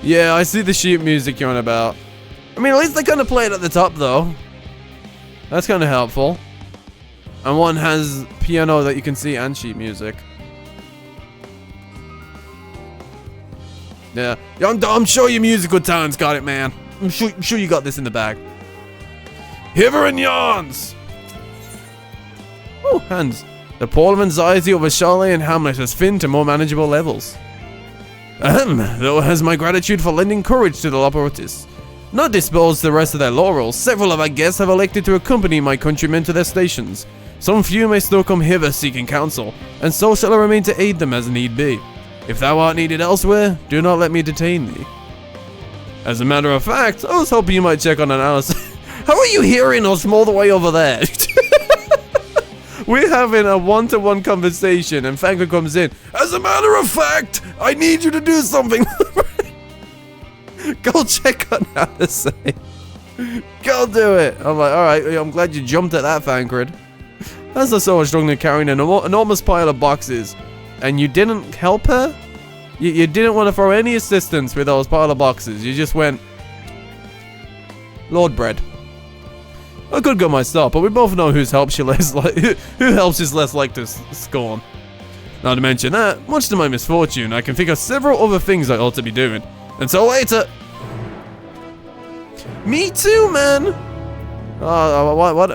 Yeah, I see the sheet music you're on about. I mean, at least they kind of play it at the top though. That's kind of helpful. And one has piano that you can see and sheet music. Yeah, I'm sure your musical talent's got it, man. I'm sure you got this in the bag. Hiver and yarns! Oh, hands. The pall of anxiety over Charlotte and Hamlet has thinned to more manageable levels. Though has my gratitude for lending courage to the Loportis. Not disposed to the rest of their laurels, several of our guests have elected to accompany my countrymen to their stations. Some few may still come hither seeking counsel, and so shall I remain to aid them as need be. If thou art needed elsewhere, do not let me detain thee. As a matter of fact, I was hoping you might check on an Alisaie. How are you hearing us from all the way over there? We're having a one-to-one conversation, and Fangren comes in. As a matter of fact, I need you to do something. Go check on Alisaie. Go do it. I'm like, alright, I'm glad you jumped at that, Fangren. As I saw her struggling carrying an enormous pile of boxes, and you didn't help her? You didn't want to throw any assistance with those pile of boxes. You just went, Lord Bread. I could go myself, but we both know who helps is less like to scorn. Not to mention that, much to my misfortune, I can think of several other things I ought to be doing. Until later. Me too, man. Oh, what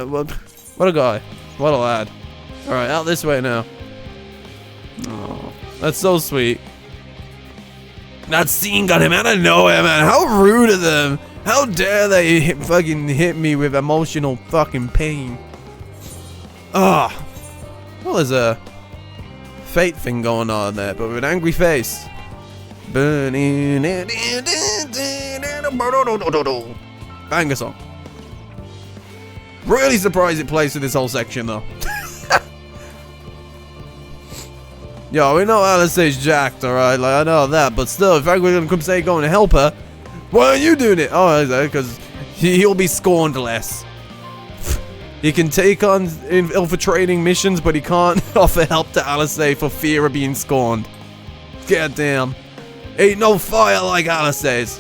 a guy. What a lad. All right, out this way now. Oh, that's so sweet. That scene got him out of nowhere, man. How rude of them. How dare they fucking hit me with emotional fucking pain. Ah. Well, there's a fate thing going on there, but with an angry face. Burning. Banger song. Really surprised it plays through this whole section, though. Yo, we know Alisaie's jacked, alright? Like, I know that, but still, if I'm gonna come say go and help her, why are you doing it? Oh, because he'll be scorned less. He can take on infiltrating missions, but he can't offer help to Alisaie for fear of being scorned. Goddamn. Ain't no fire like Alisaie's.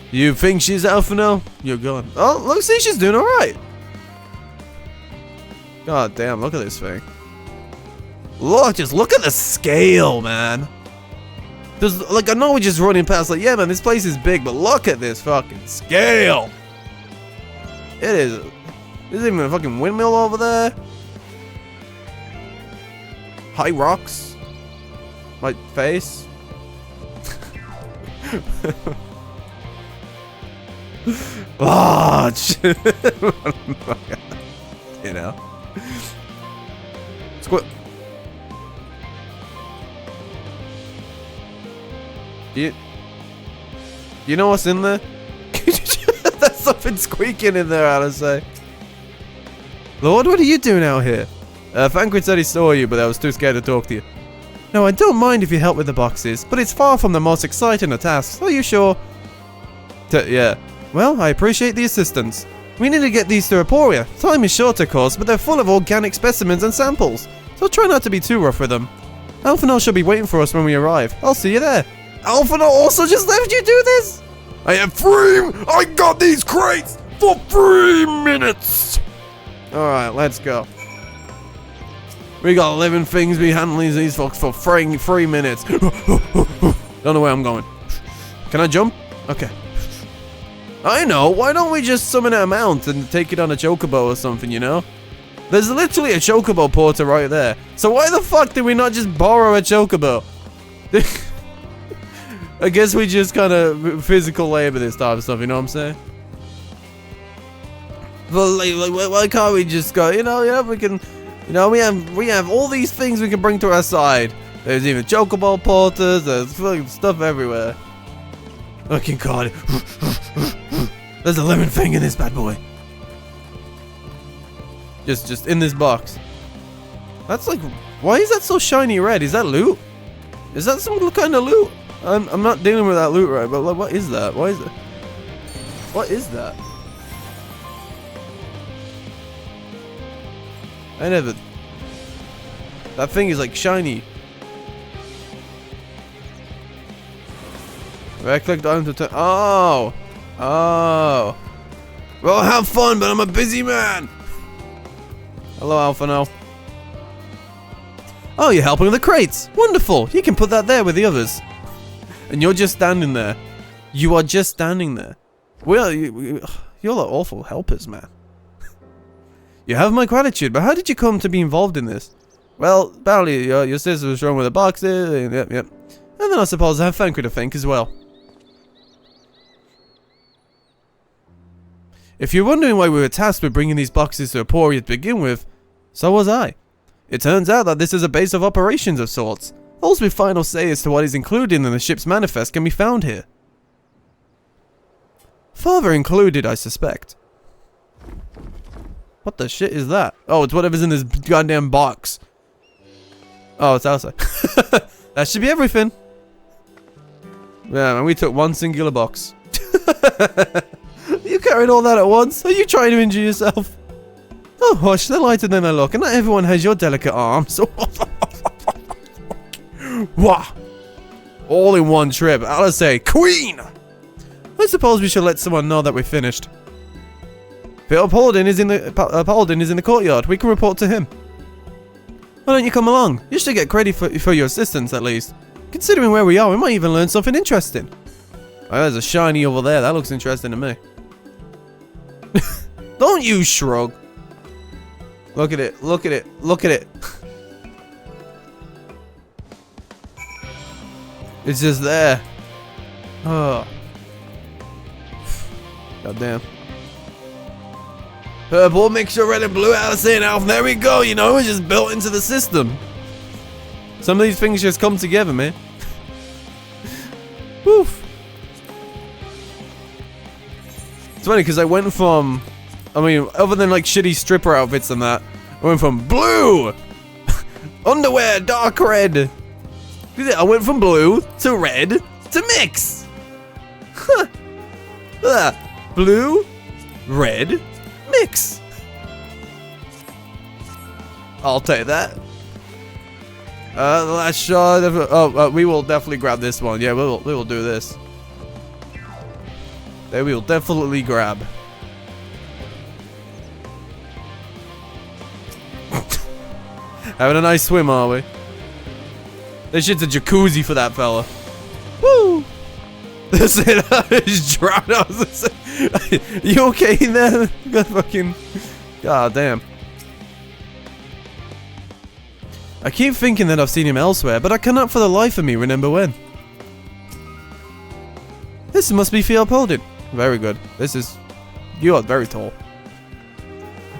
You think she's alpha now? You're gone. Oh, look, see, she's doing alright. God damn, look at this thing. Look, just look at the scale, man. There's, like, I know we're just running past, like, yeah, man, this place is big, but look at this fucking scale. It is. There's even a fucking windmill over there. High rocks. My face. Oh, shit. You know. Squid. You know what's in there? There's something squeaking in there, Alisaie. Lord, what are you doing out here? Fangren said he saw you, but I was too scared to talk to you. No, I don't mind if you help with the boxes, but it's far from the most exciting of tasks. Are you sure? Yeah. Well, I appreciate the assistance. We need to get these to Emporia. Time is short, of course, but they're full of organic specimens and samples, so try not to be too rough with them. Alphanol should be waiting for us when we arrive. I'll see you there. Alphanol also just left you do this? I got these crates for 3 minutes. Alright, let's go. We got 11 things we handling these folks for 3 minutes. Don't know where I'm going. Can I jump? Okay. I know, why don't we just summon a mount and take it on a chocobo or something, you know? There's literally a chocobo porter right there. So why the fuck did we not just borrow a chocobo? I guess we just kind of physical labor this type of stuff, you know what I'm saying? But like, why can't we just go, you know, yeah, we can, you know, we have all these things we can bring to our side. There's even chocobo porters, there's fucking stuff everywhere. Fucking god. There's a lemon thing in this bad boy. Just in this box. That's like, why is that so shiny red? Is that loot? Is that some kind of loot? I'm not dealing with that loot right, but like, what is that? Why is it? What is that? I never. That thing is like shiny. Right click down to turn. Oh! Oh! Well, have fun, but I'm a busy man! Hello, Alphano. Oh, you're helping with the crates! Wonderful! You can put that there with the others. And you're just standing there. You are just standing there. Well, you You're like awful helpers, man. You have my gratitude, but how did you come to be involved in this? Well, apparently your sister was wrong with the boxes, yep. And then I suppose I have Fankry to thank as well. If you're wondering why we were tasked with bringing these boxes to Aporia to begin with, so was I. It turns out that this is a base of operations of sorts. All's with final say as to what is included in the ship's manifest can be found here. Father included, I suspect. What the shit is that? Oh, it's whatever's in this goddamn box. Oh, it's Alisaie. That should be everything. Yeah, man, we took one singular box. You carried all that at once? Are you trying to injure yourself? Oh, hush, they're lighter than I look, and not everyone has your delicate arms. Wah! All in one trip. Alisaie, queen! I suppose we should let someone know that we're finished. Paladin is in the courtyard. We can report to him. Why don't you come along? You should get credit for your assistance, at least. Considering where we are, we might even learn something interesting. Oh, there's a shiny over there. That looks interesting to me. Don't you shrug. Look at it. Look at it. Look at it. It's just there. Oh. God damn. Purple mixture, red and blue, Alisaie and Alf. There we go, you know, it's just built into the system. Some of these things just come together, man. Woof. It's funny because I went from, I mean, other than like shitty stripper outfits and that, I went from blue, underwear, dark red. I went from blue to red to mix. Blue, red, mix. I'll take that. The last shot. We will definitely grab this one. Yeah, we will do this. There we will definitely grab. Having a nice swim, are we? This shit's a jacuzzi for that fella. Woo! That's it. I just drowned. I was say, you okay in there? Fucking. God damn. I keep thinking that I've seen him elsewhere, but I cannot for the life of me remember when. This must be Paladin. Very good. This is. You are very tall.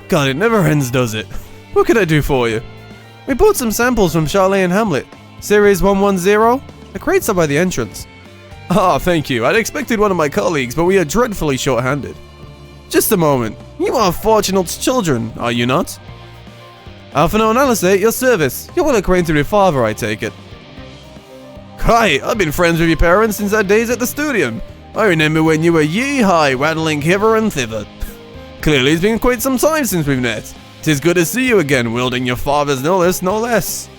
God, it never ends, does it? What can I do for you? We bought some samples from Charlotte and Hamlet. Series 110? The crates are by the entrance. Ah, thank you. I'd expected one of my colleagues, but we are dreadfully short-handed. Just a moment. You are Fourchenalt's children, are you not? Alphino and Alisaie, at your service. You're well acquainted with father, I take it. Hi, I've been friends with your parents since our days at the studio. I remember when you were yee-high, rattling hither and thither. Clearly it's been quite some time since we've met. 'Tis good to see you again, wielding your father's knowledge, no less.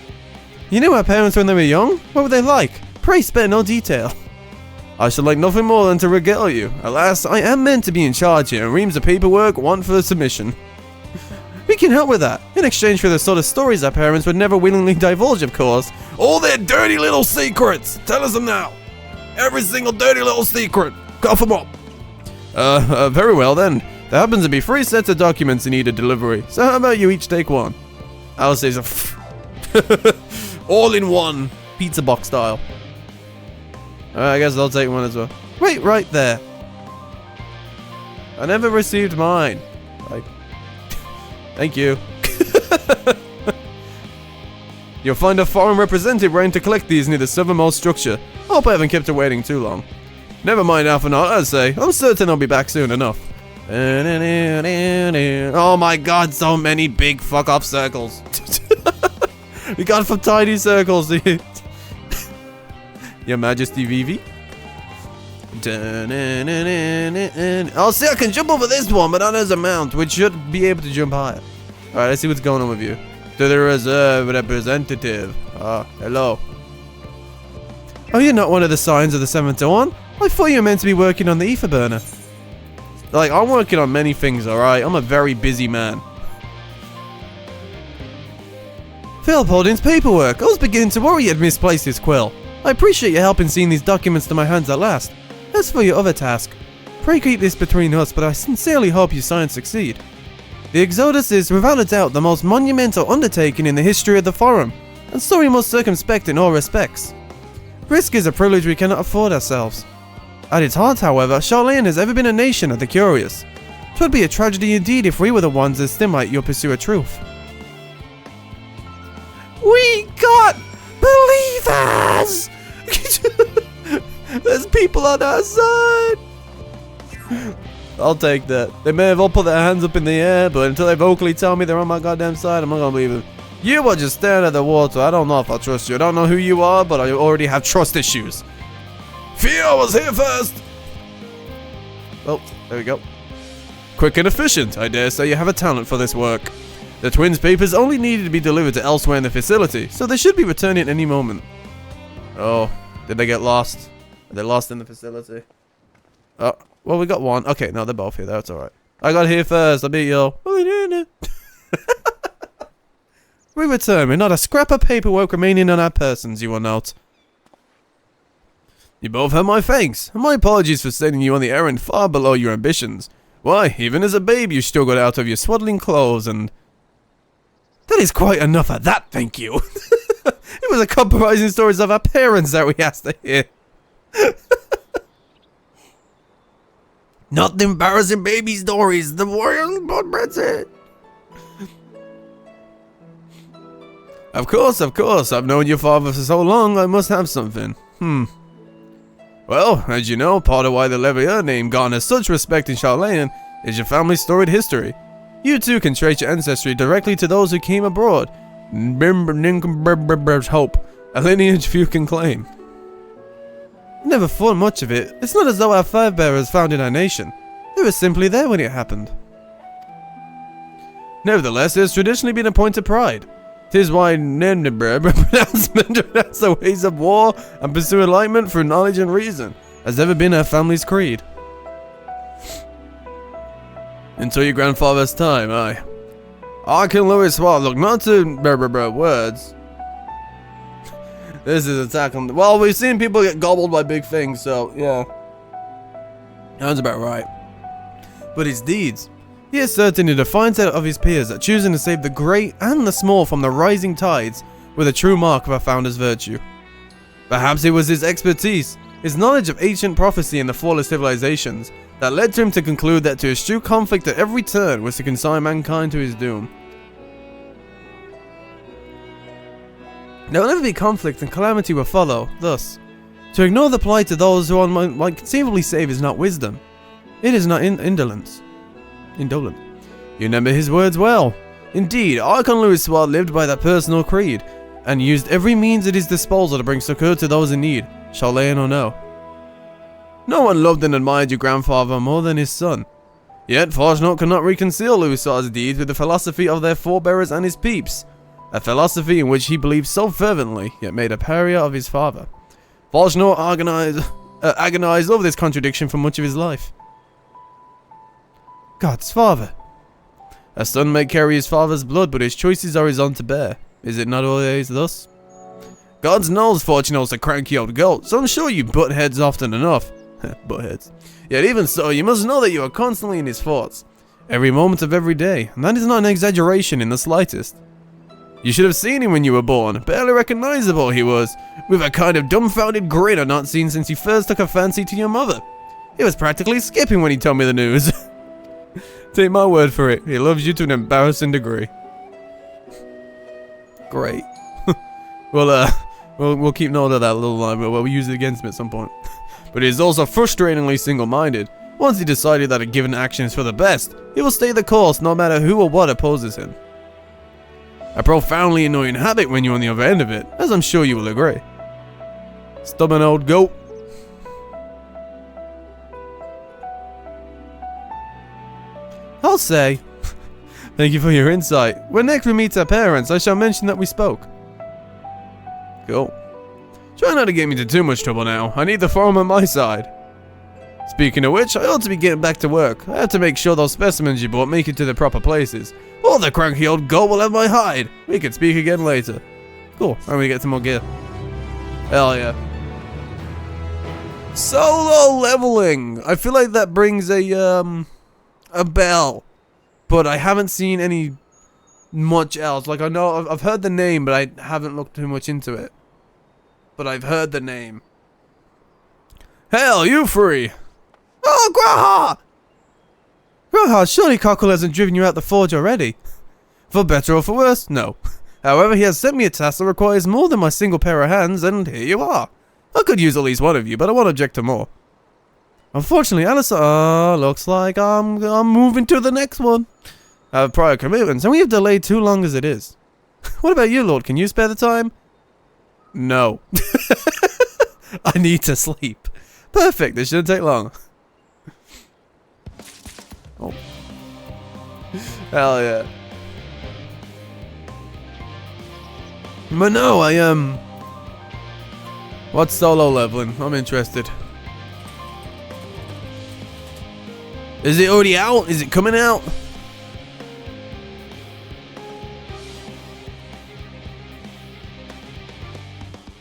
You knew our parents when they were young? What were they like? Pray spare no detail. I should like nothing more than to regale you. Alas, I am meant to be in charge here, and reams of paperwork want for submission. We can help with that, in exchange for the sort of stories our parents would never willingly divulge, of course. All their dirty little secrets! Tell us them now! Every single dirty little secret! Cough them up! Very well then. There happens to be 3 sets of documents in need of delivery, so how about you each take one? Alisai's a all in one, pizza box style. I guess I'll take one as well. Wait, right there. I never received mine. Thank you. You'll find a foreign representative waiting to collect these near the southernmost structure. I hope I haven't kept her waiting too long. Never mind, Alphinaut, I'd say. I'm certain I'll be back soon enough. Oh my god, so many big fuck-off circles. We got from tiny circles. Your Majesty Vivi. Oh, see, I can jump over this one, but not as a mount, which should be able to jump higher. Alright, let's see what's going on with you. To the reserve representative. Hello. Oh, you're not one of the signs of the 7th Dawn? I thought you were meant to be working on the ether burner. Like, I'm working on many things, alright? I'm a very busy man. Paladin's paperwork. I was beginning to worry you'd misplaced his quill. I appreciate your help in seeing these documents to my hands at last. As for your other task, Pray keep this between us, but I sincerely hope your science succeed. The Exodus is, without a doubt, the most monumental undertaking in the history of the Forum, and so we must circumspect in all respects. Risk is a privilege we cannot afford ourselves. At its heart, however, Charlayan has ever been a nation of the curious. 'Twould be a tragedy indeed if we were the ones that stimulate your pursuit of truth. We got believers! There's people on our side! I'll take that. They may have all put their hands up in the air, but until they vocally tell me they're on my goddamn side, I'm not gonna believe them. You are just staring at the water. I don't know if I trust you. I don't know who you are, but I already have trust issues. Theo was here first! Oh, there we go. Quick and efficient. I dare say you have a talent for this work. The twins' papers only needed to be delivered to elsewhere in the facility, so they should be returning at any moment. Oh, did they get lost? Are they lost in the facility? Oh, well, we got one. Okay, no, they're both here. That's alright. I got here first. I beat you. We return with not a scrap of paperwork remaining on our persons, you will note. You both have my thanks, and my apologies for sending you on the errand far below your ambitions. Why, even as a babe you still got out of your swaddling clothes and... That is quite enough of that, thank you. It was a compromising stories of our parents that we asked to hear. Not the embarrassing baby stories, the royal Moenbryda. Of course, I've known your father for so long, I must have something. Well, as you know, part of why the Levier name garners such respect in Charlayan is your family's storied history. You too can trace your ancestry directly to those who came abroad. Hope, a lineage few can claim. Never thought much of it. It's not as though our forebearers founded our nation. They were simply there when it happened. Nevertheless, it has traditionally been a point of pride. 'Tis why pronouncement renounce the ways of war and pursue enlightenment through knowledge and reason has ever been our family's creed. Until your grandfather's time, aye. Archon Louis Swall, look, not to words. This is attack on the... Well, we've seen people get gobbled by big things, so, yeah. Sounds about right. But his deeds... He is certainly the fine set of his peers that choosing to save the great and the small from the rising tides were the true mark of our founder's virtue. Perhaps it was his expertise, his knowledge of ancient prophecy and the fall of civilizations, that led to him to conclude that to eschew conflict at every turn was to consign mankind to his doom. There will never be conflict and calamity will follow, thus. To ignore the plight of those who one might conceivably save is not wisdom. It is not indolence. Indolent. You remember his words well. Indeed, Archon Louis Swall lived by that personal creed, and used every means at his disposal to bring succor to those in need, Charlayan or no. No one loved and admired your grandfather more than his son. Yet Fourchenalt could not reconcile Louis Swall's deeds with the philosophy of their forebearers and his peeps, a philosophy in which he believed so fervently, yet made a pariah of his father. Fourchenalt agonized over this contradiction for much of his life. God's father. A son may carry his father's blood, but his choices are his own to bear. Is it not always thus? God knows Fourchenalt's a cranky old goat, so I'm sure you butt heads often enough. Butt heads. Yet even so, you must know that you are constantly in his thoughts. Every moment of every day, and that is not an exaggeration in the slightest. You should have seen him when you were born. Barely recognizable he was, with a kind of dumbfounded grin I've not seen since he first took a fancy to your mother. He was practically skipping when he told me the news. Take my word for it, he loves you to an embarrassing degree. Great. We'll keep note of that little line, but we'll use it against him at some point. But he is also frustratingly single-minded. Once he decided that a given action is for the best, he will stay the course no matter who or what opposes him. A profoundly annoying habit when you're on the other end of it, as I'm sure you will agree. Stubborn old goat. I'll say. Thank you for your insight. When next we meet our parents, I shall mention that we spoke. Cool. Try not to get me into too much trouble now. I need the forum on my side. Speaking of which, I ought to be getting back to work. I have to make sure those specimens you bought make it to the proper places. Or the cranky old goat will have my hide. We can speak again later. Cool. And we get some more gear. Hell yeah. Solo leveling. I feel like that brings a bell, but I haven't seen any much else. Like I know I've heard the name, but I haven't looked too much into it. But I've heard the name. Hell, you free? Oh, Graha! Graha, surely Cockle hasn't driven you out the forge already. For better or for worse, no. However, he has sent me a task that requires more than my single pair of hands, and here you are. I could use at least one of you, but I won't object to more. Unfortunately, Alisaie, looks like I'm moving to the next one. I have prior commitments, and we have delayed too long as it is. What about you, Lord? Can you spare the time? No. I need to sleep. Perfect, this shouldn't take long. Oh. Hell yeah. But no, what's solo leveling? I'm interested. Is it already out? Is it coming out?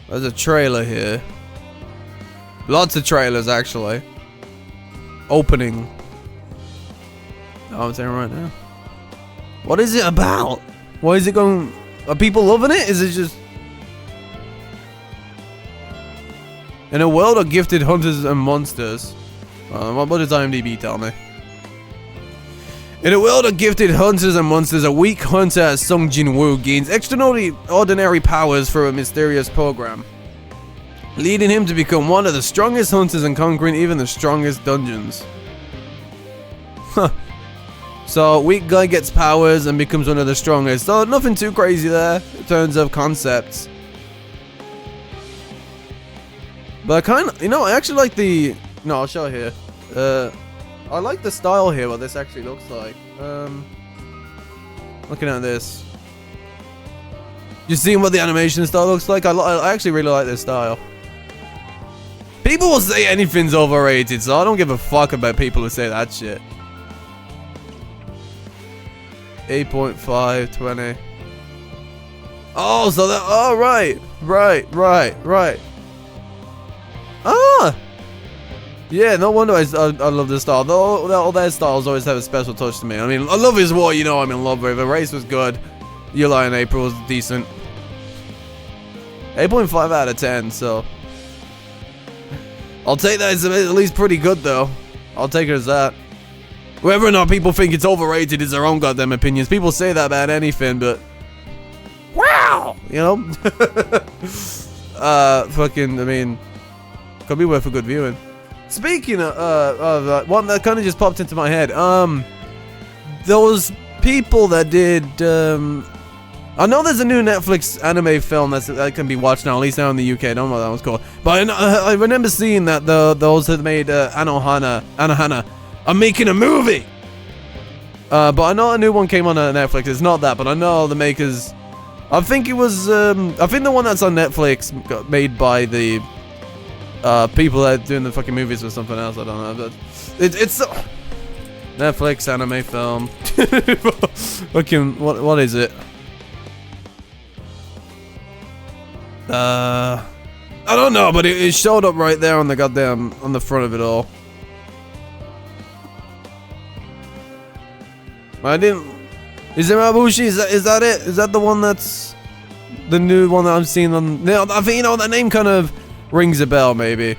There's a trailer here. Lots of trailers, actually. Opening. Oh, I'm saying right now. What is it about? What is it going? Are people loving it? Is it just... In a world of gifted hunters and monsters. What does IMDb tell me? In a world of gifted hunters and monsters, a weak hunter, Sung Jin-woo, gains extraordinary powers through a mysterious program, leading him to become one of the strongest hunters and conquering even the strongest dungeons. Huh. So, weak guy gets powers and becomes one of the strongest. So, nothing too crazy there in terms of concepts. But I kind of, I actually like the... No, I'll show here. I like the style here, what this actually looks like. Looking at this. You seeing what the animation style looks like? I actually really like this style. People will say anything's overrated, so I don't give a fuck about people who say that shit. 8.5, 20. Oh, so that... Oh, right. Right. Ah! Yeah, no wonder I love this style. All their styles always have a special touch to me. I mean, I love his war, I'm in love with. The race was good. July and April was decent. 8.5 out of 10, so... I'll take that as at least pretty good, though. I'll take it as that. Whether or not people think it's overrated is their own goddamn opinions. People say that about anything, but... Wow! Fucking, I mean... Could be worth a good viewing. Speaking of one that kind of just popped into my head, those people that did, I know there's a new Netflix anime film that can be watched now, at least now in the UK. I don't know what that was called, but I remember seeing that those that made Anohana are making a movie. But I know a new one came on Netflix. It's not that, but I know the makers. I think it was. I think the one that's on Netflix got made by the. People that are doing the fucking movies or something else, I don't know, but it's Netflix anime film. Fucking what is it? I don't know, but it showed up right there on the goddamn on the front of it all. I didn't. Is it Mabushi? Is that it? Is that the one that's the new one that I'm seeing on? No, I think that name kind of. Rings a bell, maybe.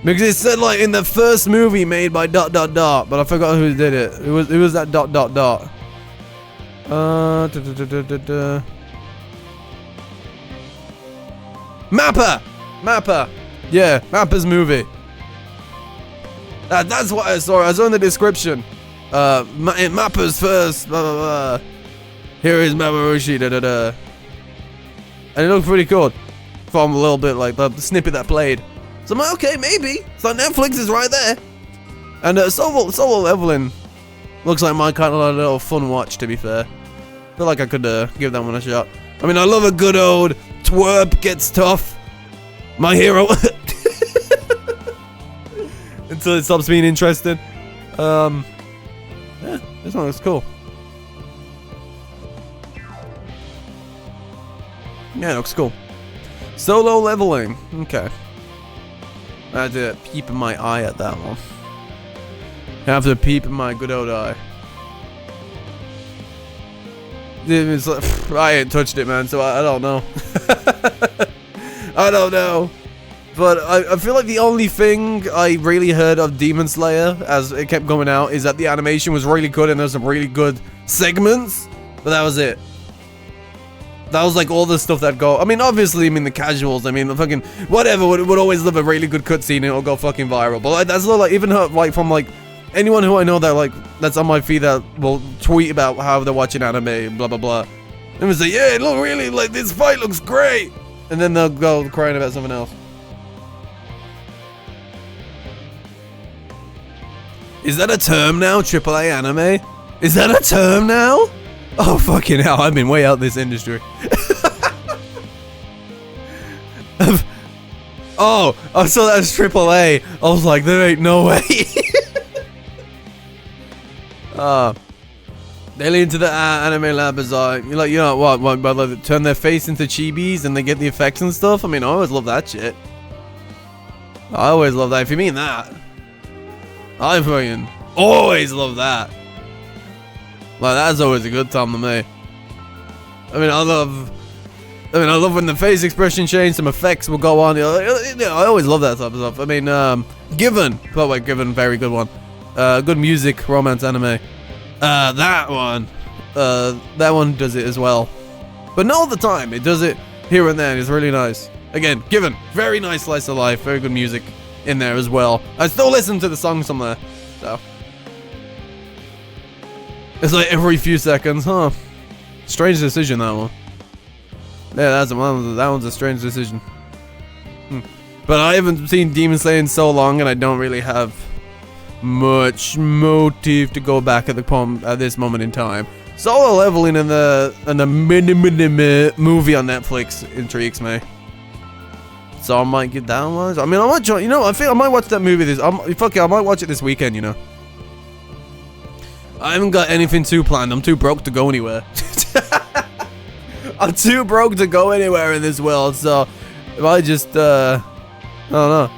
Because it said, like, in the first movie made by ... but I forgot who did it. Who was that ... Mappa! Yeah, Mappa's movie. That's what I saw. I saw in the description. Mappa's first, blah, blah, blah. Here is Mabushi, And it looked pretty cool. From a little bit like the snippet that played. So I'm like, okay, maybe. So Netflix is right there. And solo leveling looks like my kind of a little fun watch, to be fair. I feel like I could give that one a shot. I mean, I love a good old twerp gets tough. My hero. Until it stops being interesting. Yeah, this one looks cool. Yeah, it looks cool. Solo leveling. Okay. I had to peep in my eye at that one. I have to peep in my good old eye. It's like, I ain't touched it, man, so I don't know. I don't know. But I feel like the only thing I really heard of Demon Slayer as it kept going out is that the animation was really good and there's some really good segments. But that was it. That was like all the stuff that go. I mean, obviously, the casuals. I mean, the fucking whatever would always love a really good cutscene and it'll go fucking viral. But like, that's not like even like from like anyone who I know that like that's on my feed that will tweet about how they're watching anime and blah blah blah. And we say, yeah, look, really, like this fight looks great, and then they'll go crying about something else. Is that a term now? AAA anime? Is that a term now? Oh fucking hell! I've been way out this industry. Oh, I saw that as AAA. I was like, there ain't no way. They lead into the anime lab as you're like, you know what? But like, turn their face into chibis and they get the effects and stuff. I mean, I always love that shit. I always love that. If you mean that, I fucking always love that. Like that's always a good time to me. I mean, I love when the face expression change, some effects will go on. I always love that type of stuff. I mean, Given, by the way, Given, very good one. Good music, romance anime. That one does it as well, but not all the time. It does it here and there. It's really nice. Again, Given, very nice slice of life, very good music in there as well. I still listen to the songs on there, so it's like every few seconds, huh? Strange decision, that one. Yeah, that one's a strange decision. But I haven't seen Demon Slayer in so long, and I don't really have much motive to go back at this moment in time. Solo leveling in the movie on Netflix intrigues me, so I might get that one. I mean, I might join. You know, I think I might watch that movie. Fuck it, I might watch it this weekend. You know, I haven't got anything too planned. I'm too broke to go anywhere. I'm too broke to go anywhere in this world. So if I just, I don't know.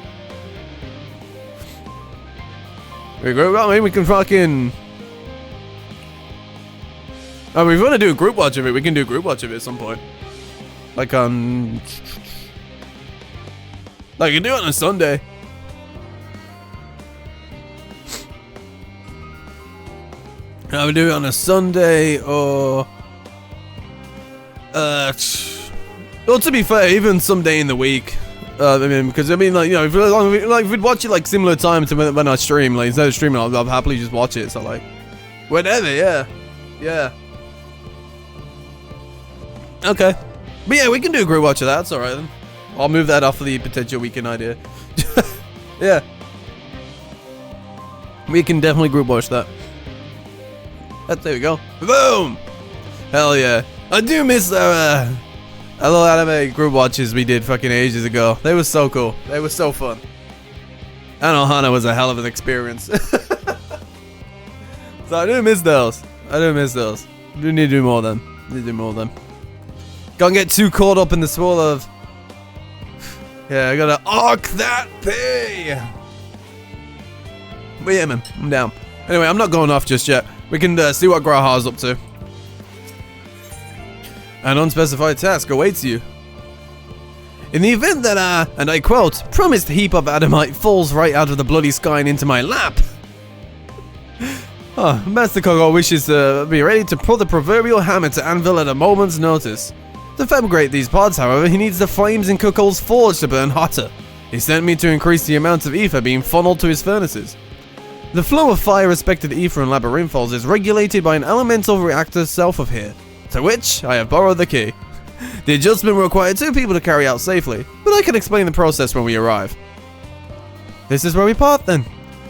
I mean, we can fucking. I mean, if we want to do a group watch of it, we can do a group watch of it at some point. Like on. Like, you can do it on a Sunday. I would do it on a Sunday or. Well, to be fair, even someday in the week. I mean, because I mean, like, you know, if we'd watch it like similar time to when I stream, like instead of streaming, I'll happily just watch it. So like, whatever, yeah. Okay, but yeah, we can do a group watch of that. That's all right then. I'll move that off of the potential weekend idea. Yeah, we can definitely group watch that. There we go. Boom. Hell yeah. I do miss our little anime group watches we did fucking ages ago. They were so cool. They were so fun. I know Hana was a hell of an experience. So I do miss those. Do need to do more of them. Don't get too caught up in the swirl of. Yeah, I gotta arc that pay. But yeah, man, I'm down. Anyway, I'm not going off just yet. We can see what Graha's up to. An unspecified task awaits you. In the event that and I quote, promised heap of adamite falls right out of the bloody sky and into my lap. Master Kogo wishes to be ready to put the proverbial hammer to anvil at a moment's notice. To fabricate these pods, however, he needs the flames in Kukul's forge to burn hotter. He sent me to increase the amount of ether being funneled to his furnaces. The flow of fire-respected ether in labyrinthals is regulated by an elemental reactor south of here, to which I have borrowed the key. The adjustment will require 2 people to carry out safely, but I can explain the process when we arrive. This is where we part then.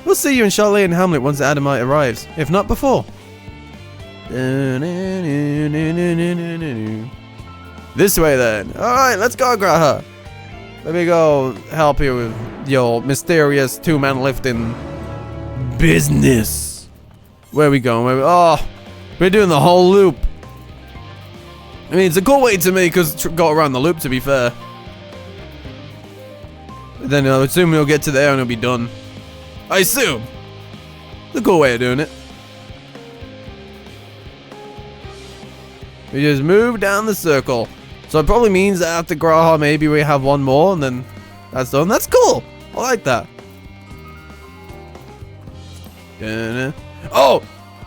We'll see you in Charlotte and Hamlet once the Adamite arrives, if not before. This way then. Alright, let's go, Graha. Let me go help you with your mysterious 2-man lifting business. Where are we going? Oh, we're doing the whole loop. I mean, it's a cool way to make us go around the loop, to be fair. Then I assume we'll get to there and it'll be done. I assume. It's a cool way of doing it. We just move down the circle. So it probably means that after Graha, maybe we have one more and then that's done. That's cool. I like that. Oh!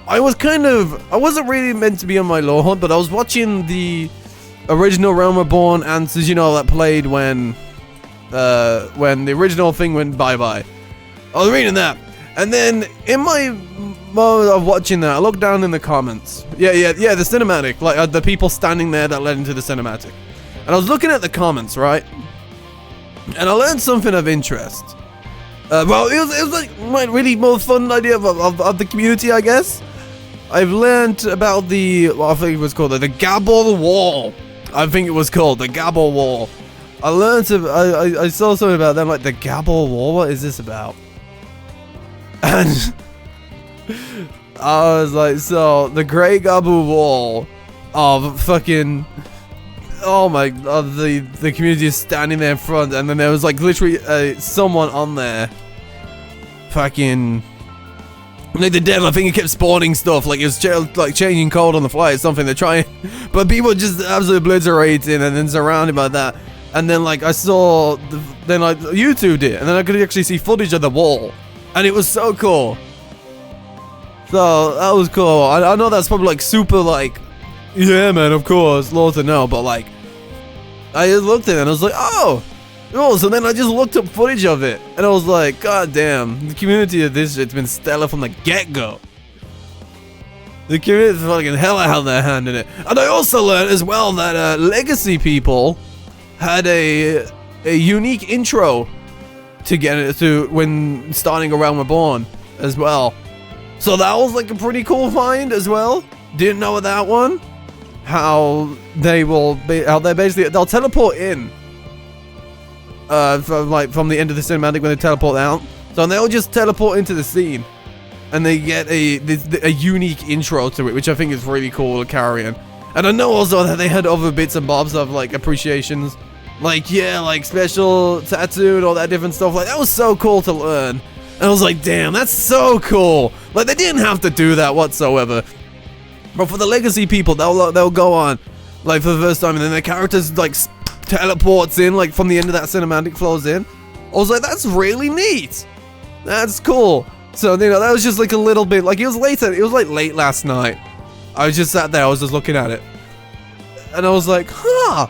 I wasn't really meant to be on my lore hunt, but I was watching the original Realm Reborn answers, you know, that played when the original thing went bye-bye. I was reading that. And then in my moment of watching that, I looked down in the comments. Yeah, the cinematic. Like, the people standing there that led into the cinematic. And I was looking at the comments, right? And I learned something of interest. Well, it was like my really more fun idea of the community, I guess. I've learned about the, what I think it was called, the Gabor Wall. I think it was called, the Gabor Wall. I learned, I saw something about them, like, the Gabor Wall, what is this about? And I was like, so, the Great Gabor Wall of fucking, oh my god, the community is standing there in front, and then there was like literally someone on there fucking like the devil. I think he kept spawning stuff, like it was like changing code on the fly or something. They're trying, but people just absolutely obliterating and then surrounded by that. And then like I saw then like YouTube did, and then I could actually see footage of the wall, and it was so cool. So that was cool. I know that's probably like super like, yeah man, of course, lore to know, but like I just looked at it and I was like, oh, so then I just looked up footage of it and I was like, god damn, the community of this shit's been stellar from the get-go. The community's fucking hella had their hand in it. And I also learned as well that Legacy people had a unique intro to get it to when starting a Realm Reborn as well. So that was like a pretty cool find as well. Didn't know that one. How they will be, how they basically, they'll teleport in from the end of the cinematic when they teleport out. So they'll just teleport into the scene and they get a unique intro to it, which I think is really cool to carry in. And I know also that they had other bits and bobs of like appreciations, like yeah, like special tattoo and all that different stuff. Like that was so cool to learn. And I was like, damn, that's so cool. Like they didn't have to do that whatsoever. But for the Legacy people, they'll go on like for the first time, and then their characters like teleports in like from the end of that cinematic flows in. I was like, that's really neat. That's cool. So you know, that was just like a little bit like it was like late last night. I was just sat there, I was just looking at it, and I was like, I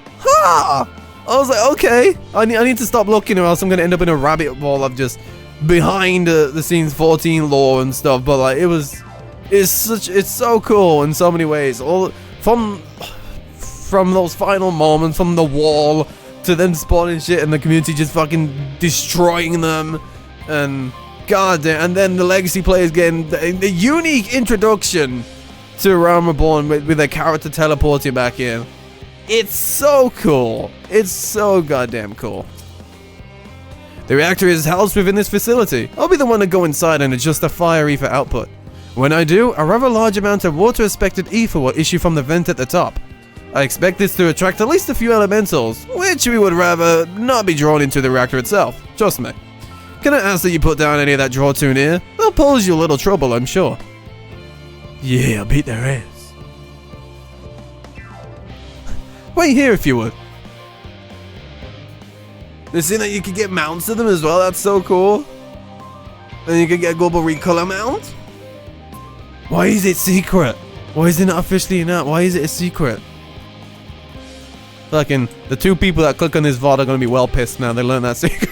was like, okay, I need to stop looking, or else I'm gonna end up in a rabbit hole of just behind the scenes 14 lore and stuff. But like it's so cool in so many ways. All from those final moments, from the wall to them spawning shit and the community just fucking destroying them, and goddamn, and then the Legacy players getting the unique introduction to Realm Reborn with their character teleporting back in. It's so cool. It's so goddamn cool. The reactor is housed within this facility. I'll be the one to go inside and adjust the fire ether output. When I do, a rather large amount of water-aspected ether will issue from the vent at the top. I expect this to attract at least a few elementals, which we would rather not be drawn into the reactor itself. Trust me. Can I ask that you put down any of that draw tune here? They'll pose you a little trouble, I'm sure. Yeah, I'll beat their ass. Wait here if you would. They see that you can get mounts to them as well, that's so cool. And you can get a global recolor mount? Why is it secret? Why is it not officially announced? Why is it a secret? Fucking, the two people that click on this VOD are gonna be well pissed now they learn that secret.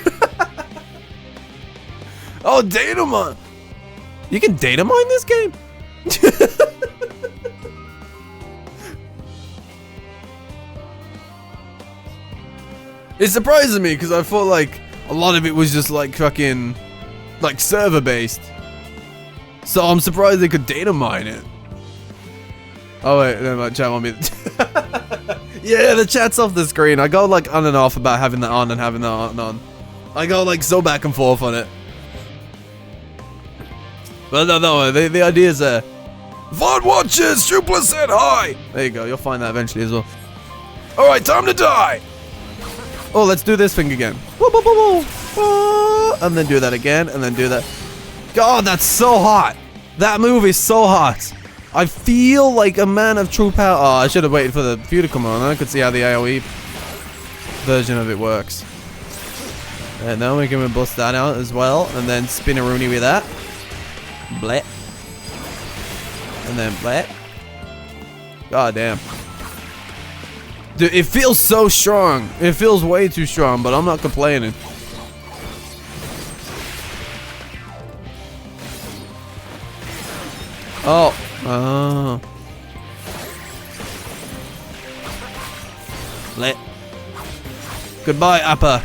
Oh, data mine! You can data mine this game? It surprises me because I thought like a lot of it was just like fucking like server based. So I'm surprised they could data mine it. Oh wait, no, my chat want me to yeah, the chat's off the screen. I go like on and off about having that on and having that on. I go like so back and forth on it. But no, the idea is there. VOD watches, Supla said hi! There you go, you'll find that eventually as well. Alright, time to die! Oh, let's do this thing again. Woo, woo, woo, woo. And then do that again, and then do that. God, that's so hot. That move is so hot. I feel like a man of true power. Oh, I should have waited for the view to come on. I could see how the AoE version of it works. And then we can bust that out as well. And then spin a Rooney with that. Bleh. And then bleh. God damn. Dude, it feels so strong. It feels way too strong, but I'm not complaining. Oh. Lit. Goodbye, Appa.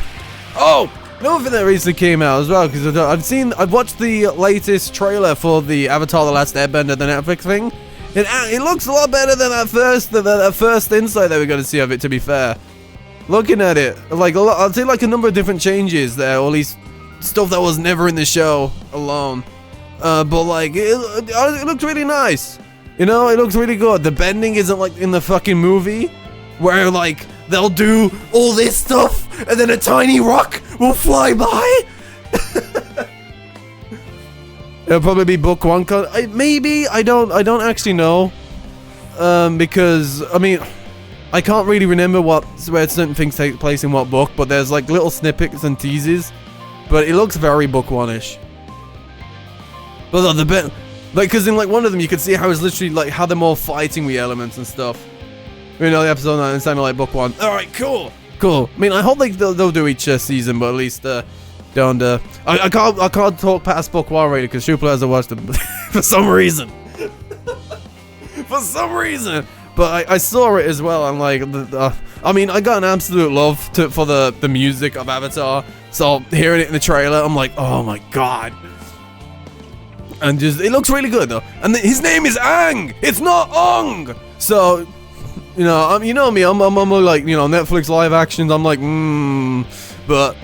Oh! Another thing that recently came out as well, because I've watched the latest trailer for the Avatar: The Last Airbender, the Netflix thing. It looks a lot better than that first insight that we got to see of it, to be fair. Looking at it, like I'd say like a number of different changes there, or at least stuff that was never in the show alone. But like, it looked really nice. You know, it looks really good. The bending isn't like in the fucking movie, where like, they'll do all this stuff, and then a tiny rock will fly by. It'll probably be book one. Maybe, I don't actually know. Because, I mean, I can't really remember where certain things take place in what book, but there's like little snippets and teases. But it looks very book one-ish. But the bit, like, because in like one of them you could see how it's literally like how they're more fighting with elements and stuff. You know, the episode 9 sounded like book 1. Alright, cool. I mean, I hope they'll do each season, but at least don't. I can't talk past book 1 already because Shupla hasn't watched them for some reason. For some reason. But I saw it as well, and like, I mean, I got an absolute love for the music of Avatar. So hearing it in the trailer, I'm like, oh my god. And just, it looks really good though. And his name is Aang. It's not Ong. So, you know, you know me. I'm like, you know, Netflix live actions. I'm like, but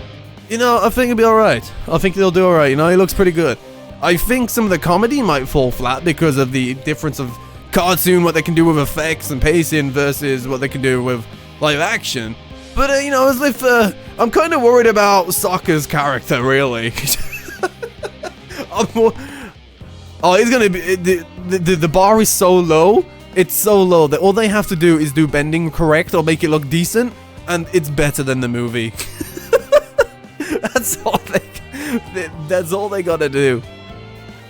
you know, I think it'll be all right. I think they'll do all right. You know, it looks pretty good. I think some of the comedy might fall flat because of the difference of cartoon, what they can do with effects and pacing versus what they can do with live action. But you know, as if I'm kind of worried about Sokka's character, really. He's gonna be the bar is so low. It's so low that all they have to do is do bending correct or make it look decent, and it's better than the movie. That's all they gotta do.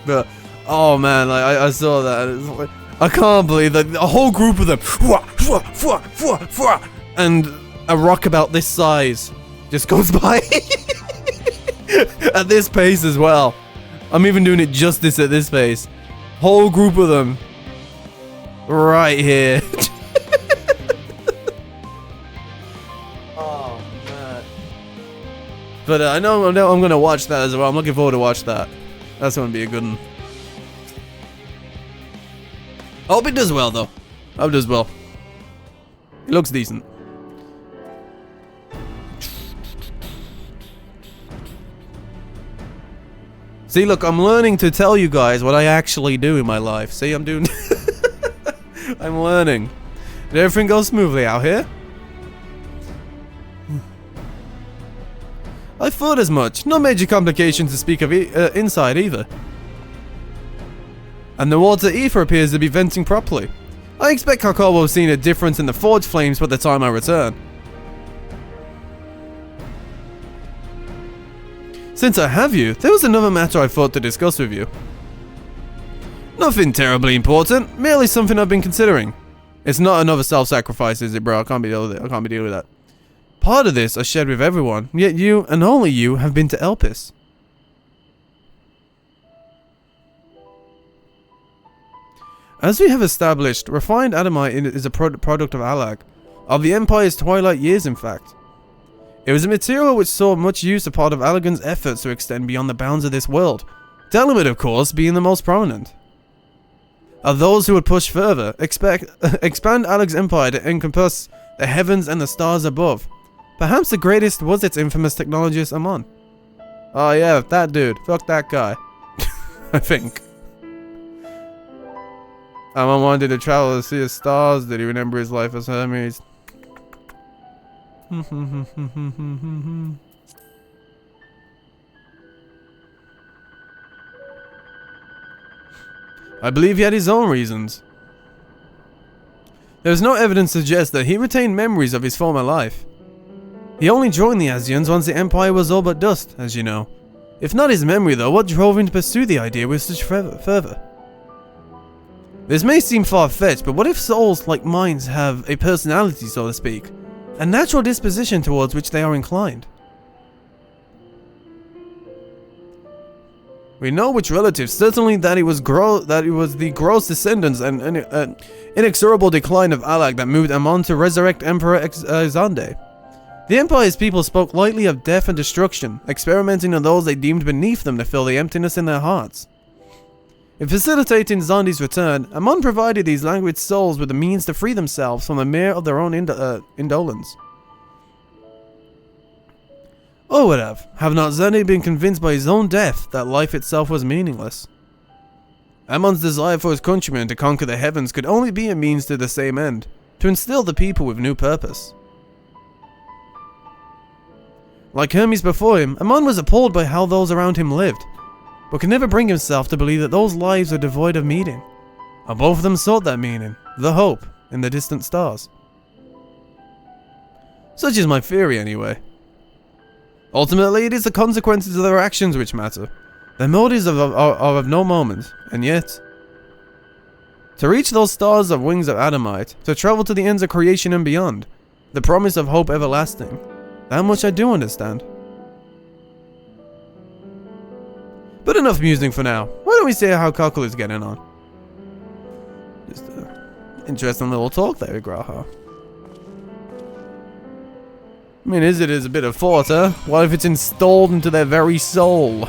But oh man, like I saw that. It's like, I can't believe that a whole group of them, and a rock about this size just goes by at this pace as well. I'm even doing it justice at this pace. Whole group of them. Right here. Oh, man. But I know I'm going to watch that as well. I'm looking forward to watch that. That's going to be a good one. I hope it does well, though. I hope it does well. It looks decent. See, look, I'm learning to tell you guys what I actually do in my life. See, I'm doing... I'm learning. Did everything go smoothly out here? I thought as much. No major complications to speak of inside either. And the water ether appears to be venting properly. I expect Kakao will have seen a difference in the forge flames by the time I return. Since I have you, there was another matter I thought to discuss with you. Nothing terribly important, merely something I've been considering. It's not another self-sacrifice, is it, bro? I can't be dealing with it. I can't be dealing with that. Part of this I shared with everyone, yet you, and only you, have been to Elpis. As we have established, refined adamite is a product of Alag, of the Empire's twilight years in fact. It was a material which saw much use as part of Allagan's efforts to extend beyond the bounds of this world, Delamed of course being the most prominent. Of those who would push further, expand Alag's empire to encompass the heavens and the stars above. Perhaps the greatest was its infamous technologist Amon. Oh yeah, that dude. Fuck that guy. I think. Amon wanted to travel to see the stars. Did he remember his life as Hermes? I believe he had his own reasons. There is no evidence to suggest that he retained memories of his former life. He only joined the Asians once the Empire was all but dust, as you know. If not his memory though, what drove him to pursue the idea with such fervor? This may seem far-fetched, but what if souls like minds have a personality, so to speak? A natural disposition towards which they are inclined? We know which relatives, certainly that it was the gross descendants and inexorable decline of Alag that moved Amon to resurrect Emperor Xande. The Empire's people spoke lightly of death and destruction, experimenting on those they deemed beneath them to fill the emptiness in their hearts. In facilitating Xande's return, Amon provided these languid souls with the means to free themselves from the mere of their own indolence. Or would have not Xande been convinced by his own death that life itself was meaningless? Amon's desire for his countrymen to conquer the heavens could only be a means to the same end, to instill the people with new purpose. Like Hermes before him, Amon was appalled by how those around him lived, but could never bring himself to believe that those lives were devoid of meaning. And both of them sought that meaning, the hope, in the distant stars. Such is my theory anyway. Ultimately, it is the consequences of their actions which matter. Their motives are of no moment, and yet... To reach those stars of wings of Adamite, to travel to the ends of creation and beyond, the promise of hope everlasting, that much I do understand. But enough musing for now. Why don't we see how Cockle is getting on? Just interesting little talk there, Graha. I mean, it is a bit of thought, huh? What if it's installed into their very soul?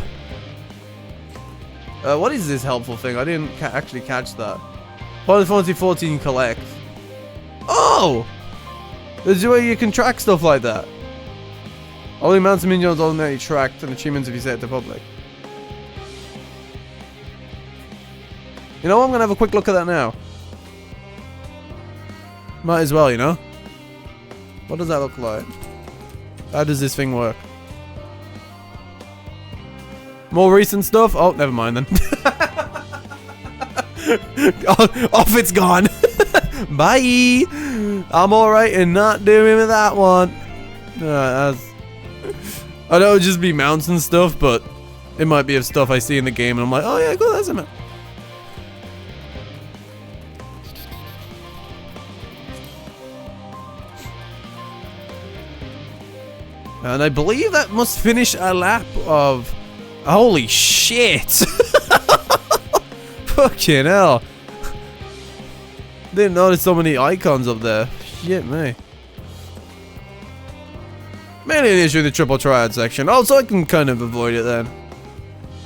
What is this helpful thing? I didn't actually catch that. FF14 collect. Oh! There's a way you can track stuff like that. Only amounts of minions ordinarily tracked and achievements if you set it to public. You know what? I'm gonna have a quick look at that now. Might as well, you know? What does that look like? How does this thing work? More recent stuff? Oh, never mind then. Off it's gone. Bye. I'm alright in not doing with that one. I know it would just be mounts and stuff, but it might be of stuff I see in the game and I'm like, oh yeah, cool, that's a mount. And I believe that must finish a lap of... Holy shit! Fucking hell. Didn't notice so many icons up there. Shit me. Mainly an issue in the triple triad section. Also, I can kind of avoid it then.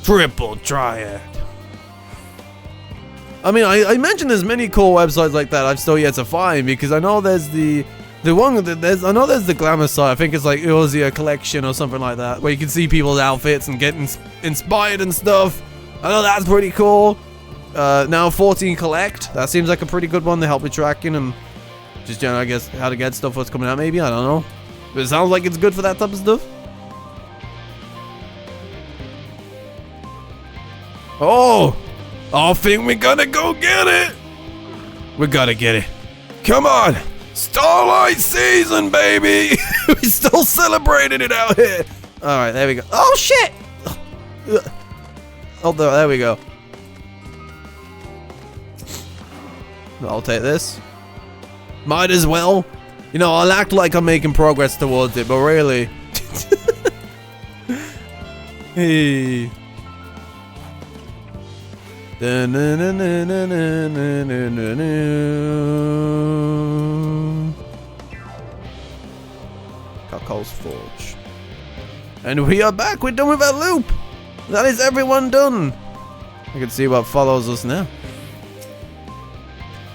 Triple triad. I mean, I mentioned there's many cool websites like that I've still yet to find, because I know there's the one that there's, I know there's the glamour site. I think it's like Urianger collection or something like that, where you can see people's outfits and get inspired and stuff. I know that's pretty cool. Now 14 collect. That seems like a pretty good one to help with tracking and just generally, I guess, how to get stuff, what's coming out maybe. I don't know. But it sounds like it's good for that type of stuff. Oh! I think we're gonna go get it! We gotta get it. Come on! Starlight season, baby! We're still celebrating it out here! Alright, there we go. Oh, shit! Oh, there we go. I'll take this. Might as well. You know, I'll act like I'm making progress towards it, but really... Hey... Cockle's Forge. And we are back! We're done with our loop! That is everyone done! I can see what follows us now.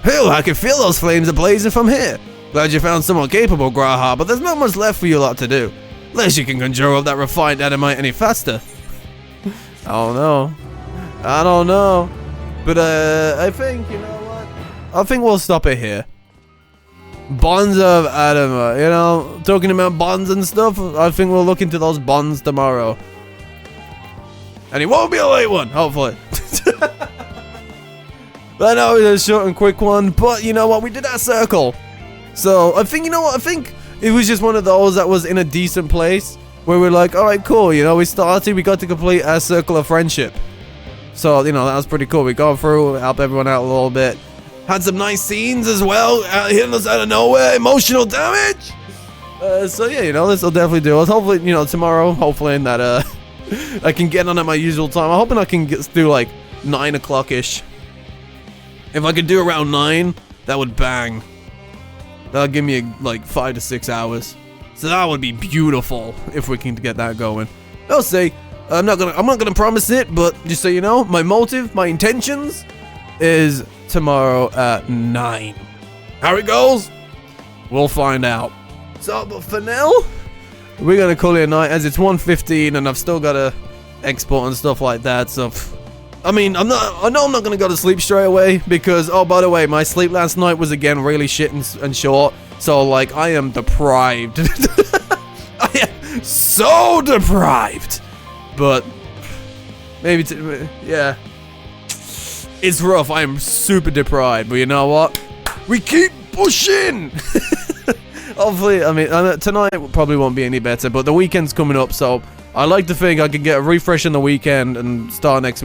Hell, I can feel those flames are blazing from here! Glad you found someone capable, Graha, but there's not much left for you lot to do. Unless you can conjure up that refined adamite any faster. I don't know. I don't know. But, I think, you know what? I think we'll stop it here. Bonds of Adamite, you know, talking about bonds and stuff, I think we'll look into those bonds tomorrow. And it won't be a late one, hopefully. I know it was a short and quick one, but you know what? We did our circle. So, I think, you know what? I think it was just one of those that was in a decent place where we're like, alright, cool. You know, we got to complete our circle of friendship. So, you know, that was pretty cool. We got through, helped everyone out a little bit. Had some nice scenes as well, hitting us out of nowhere, emotional damage. So, yeah, you know, this will definitely do us. Hopefully, you know, tomorrow, hopefully that I can get on at my usual time. I'm hoping I can do like 9 o'clock-ish. If I could do around 9, that would bang. That'll give me like 5 to 6 hours. So that would be beautiful if we can get that going. I'll say, I'm not gonna promise it, but just so you know, my motive, my intentions is tomorrow at 9. How it goes, we'll find out. So, but for now, we're gonna call it a night as it's 1:15 and I've still gotta export and stuff like that. So, I mean, I know I'm not gonna go to sleep straight away because, oh, by the way, my sleep last night was again really shit and short. So, like, I am deprived. I am so deprived. But maybe, yeah, it's rough. I am super deprived, but you know what? We keep pushing. Hopefully, I mean, tonight probably won't be any better, but the weekend's coming up, so I like to think I can get a refresh on the weekend and start next week.